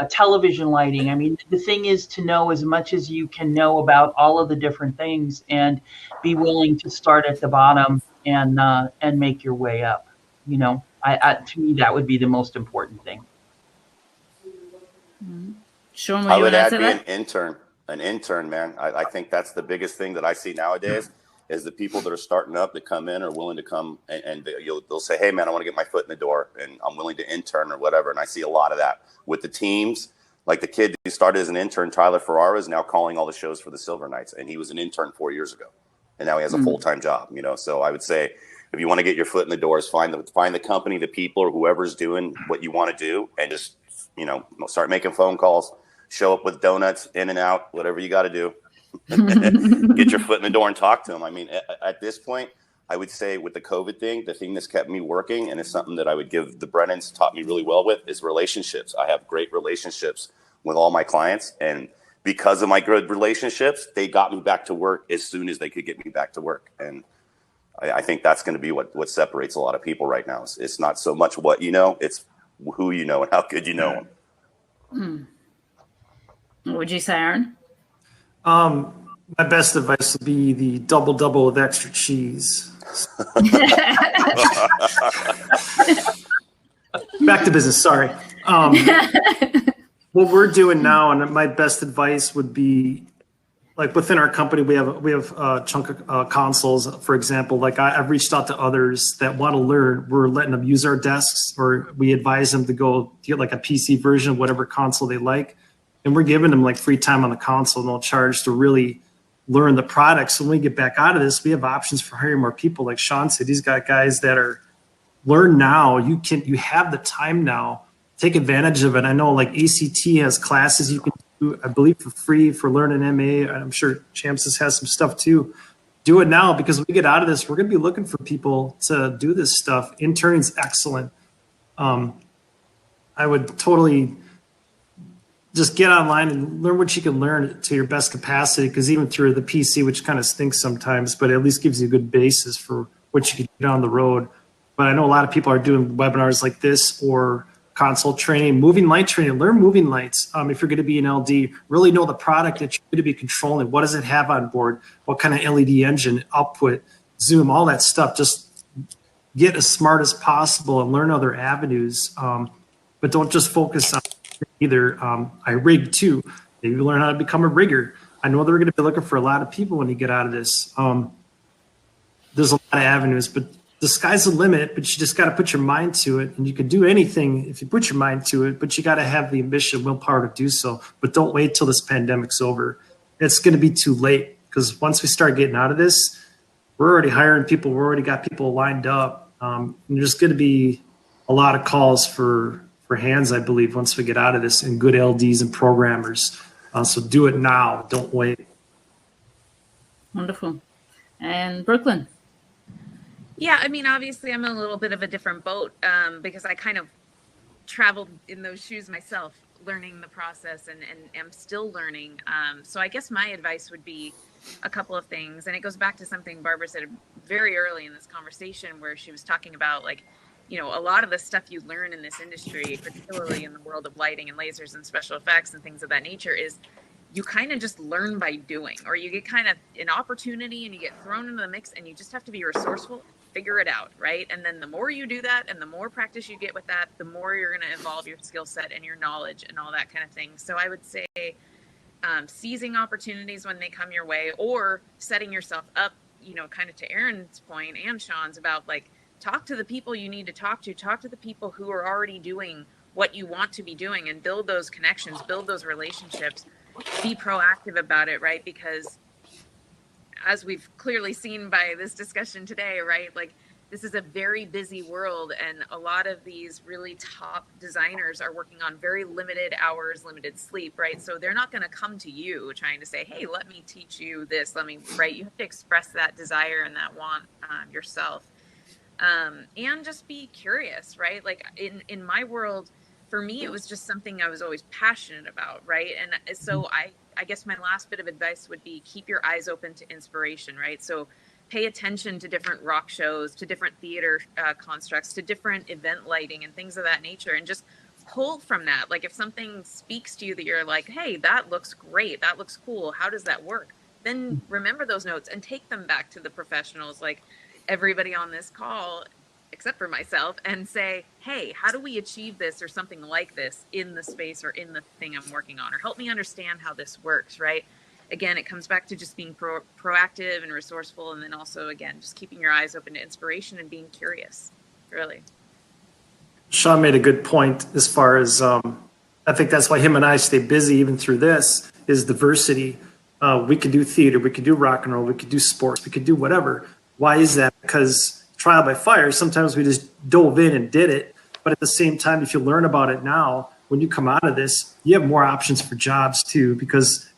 television lighting. I mean, the thing is to know as much as you can know about all of the different things, and be willing to start at the bottom and make your way up. To me, that would be the most important thing. Sean, I would add be an intern, man. I think that's the biggest thing that I see nowadays is the people that are starting up that come in are willing to come and they'll say, hey, man, I want to get my foot in the door and I'm willing to intern or whatever. And I see a lot of that with the teams. Like the kid who started as an intern, Tyler Ferrara, is now calling all the shows for the Silver Knights. And he was an intern 4 years ago. And now he has a full-time job, So I would say if you want to get your foot in the doors, find the company, the people, or whoever's doing what you want to do, and just, start making phone calls, show up with donuts, In-N-Out, whatever you got to do. Get your foot in the door and talk to them. I mean, at this point, I would say with the COVID thing, the thing that's kept me working, and it's something that I would give the Brennans taught me really well with, is relationships. I have great relationships with all my clients, and because of my good relationships, they got me back to work as soon as they could get me back to work. And I think that's going to be what separates a lot of people right now. It's not so much what you know, it's who you know and how good you know them. What would you say, Aaron? My best advice would be the double with extra cheese. Back to business. Sorry. What we're doing now, and my best advice would be, like within our company, we have a chunk of consoles. For example, like I've reached out to others that want to learn. We're letting them use our desks, or we advise them to go get like a PC version of whatever console they like. And we're giving them like free time on the console, no charge, to really learn the product. So when we get back out of this, we have options for hiring more people. Like Sean said, he's got guys that are learn now. You have the time now. Take advantage of it. I know like ACT has classes you can do, I believe, for free for learning MA. I'm sure Champs has some stuff too. Do it now, because when we get out of this, we're going to be looking for people to do this stuff. Interning's excellent. I would totally just get online and learn what you can learn to your best capacity, because even through the PC, which kind of stinks sometimes, but at least gives you a good basis for what you can do down the road. But I know a lot of people are doing webinars like this or console training, moving light training. Learn moving lights. If you're going to be an LD, really know the product that you're going to be controlling. What does it have on board? What kind of LED engine, output, zoom, all that stuff. Just get as smart as possible and learn other avenues. But don't just focus on either. I rig too. Maybe learn how to become a rigger. I know they're going to be looking for a lot of people when you get out of this. There's a lot of avenues, but the sky's the limit, but you just got to put your mind to it, and you can do anything if you put your mind to it, but you got to have the ambition, willpower to do so. But don't wait till this pandemic's over. It's going to be too late, because once we start getting out of this, we're already hiring people. We're already got people lined up. And there's going to be a lot of calls for hands, I believe, once we get out of this, and good LDs and programmers. So do it now. Don't wait. Wonderful. And Brooklyn? Yeah, I mean, obviously I'm in a little bit of a different boat because I kind of traveled in those shoes myself, learning the process and am still learning. So I guess my advice would be a couple of things. And it goes back to something Barbara said very early in this conversation, where she was talking about, like, a lot of the stuff you learn in this industry, particularly in the world of lighting and lasers and special effects and things of that nature, is you kind of just learn by doing, or you get kind of an opportunity and you get thrown into the mix, and you just have to be resourceful, figure it out, right? And then the more you do that and the more practice you get with that, the more you're going to evolve your skill set and your knowledge and all that kind of thing. So I would say seizing opportunities when they come your way, or setting yourself up, kind of to Aaron's point and Sean's about, like, talk to the people you need to talk to the people who are already doing what you want to be doing, and build those connections, build those relationships. be proactive about it, right? Because as we've clearly seen by this discussion today, right, like this is a very busy world, and a lot of these really top designers are working on very limited hours, limited sleep, right? So they're not going to come to you trying to say, hey, let me teach you this, right? You have to express that desire and that want yourself. And just be curious, right? Like in my world, for me, it was just something I was always passionate about, right? And so I guess my last bit of advice would be keep your eyes open to inspiration, right? So pay attention to different rock shows, to different theater constructs, to different event lighting and things of that nature, and just pull from that. Like if something speaks to you that you're like, hey, that looks great, that looks cool, how does that work? Then remember those notes and take them back to the professionals, like everybody on this call, except for myself, and say, hey, how do we achieve this or something like this in the space or in the thing I'm working on? Or help me understand how this works, right? Again, it comes back to just being proactive and resourceful. And then also, again, just keeping your eyes open to inspiration and being curious, really. Sean made a good point as far as I think that's why him and I stay busy even through this, is diversity. We could do theater, we could do rock and roll, we could do sports, we could do whatever. Why is that? Because trial by fire, sometimes we just dove in and did it. But at the same time, if you learn about it now, when you come out of this, you have more options for jobs too, because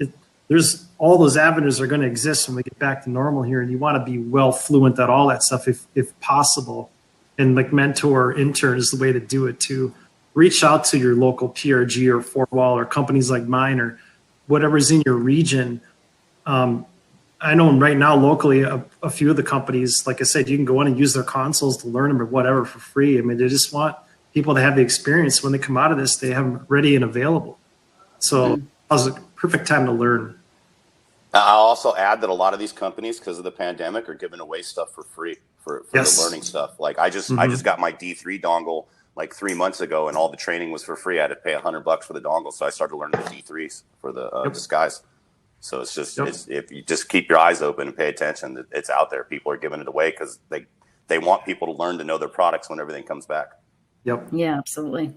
there's all those avenues are going to exist when we get back to normal here. And you want to be well fluent at all that stuff if possible. And like mentor, intern is the way to do it too. Reach out to your local PRG or Four Wall or companies like mine or whatever's in your region. I know right now locally, a few of the companies, like I said, you can go in and use their consoles to learn them or whatever for free. I mean, they just want people to have the experience. When they come out of this, they have them ready and available. So that was a perfect time to learn. I'll also add that a lot of these companies, because of the pandemic, are giving away stuff for free for Yes. the learning stuff. Like I just got my D3 dongle like 3 months ago, and all the training was for free. I had to pay $100 for the dongle, so I started learning the D3s for the disguise. So it's just it's, if you just keep your eyes open and pay attention, it's out there. People are giving it away because they want people to learn to know their products when everything comes back. Yep. Yeah, absolutely.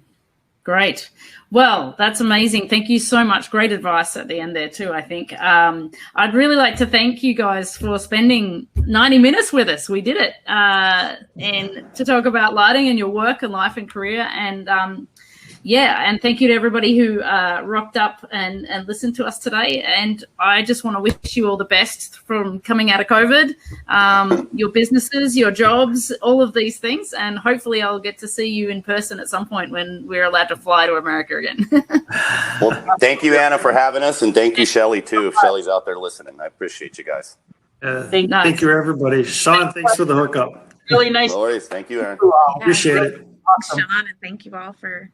Great. Well, that's amazing. Thank you so much. Great advice at the end there too, I think. I'd really like to thank you guys for spending 90 minutes with us. We did it. And to talk about lighting and your work and life and career. And and thank you to everybody who rocked up and listened to us today. And I just want to wish you all the best from coming out of COVID, your businesses, your jobs, all of these things. And hopefully I'll get to see you in person at some point when we're allowed to fly to America again. Well, thank you, Anna, for having us. And thank you, Shelly, too, if Shelly's out there listening. I appreciate you guys. Thank you, everybody. Sean, thanks for the hookup. Really nice. No worries. Thank you, Aaron. Appreciate it. Awesome. Sean, and thank you all for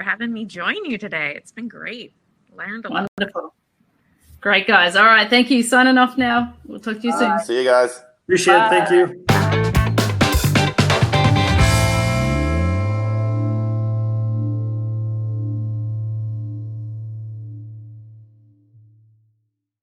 having me join you today. It's been great. Learned a lot. Wonderful. Great, guys. All right. Thank you. Signing off now. We'll talk to you soon. See you guys. Appreciate it. Thank you.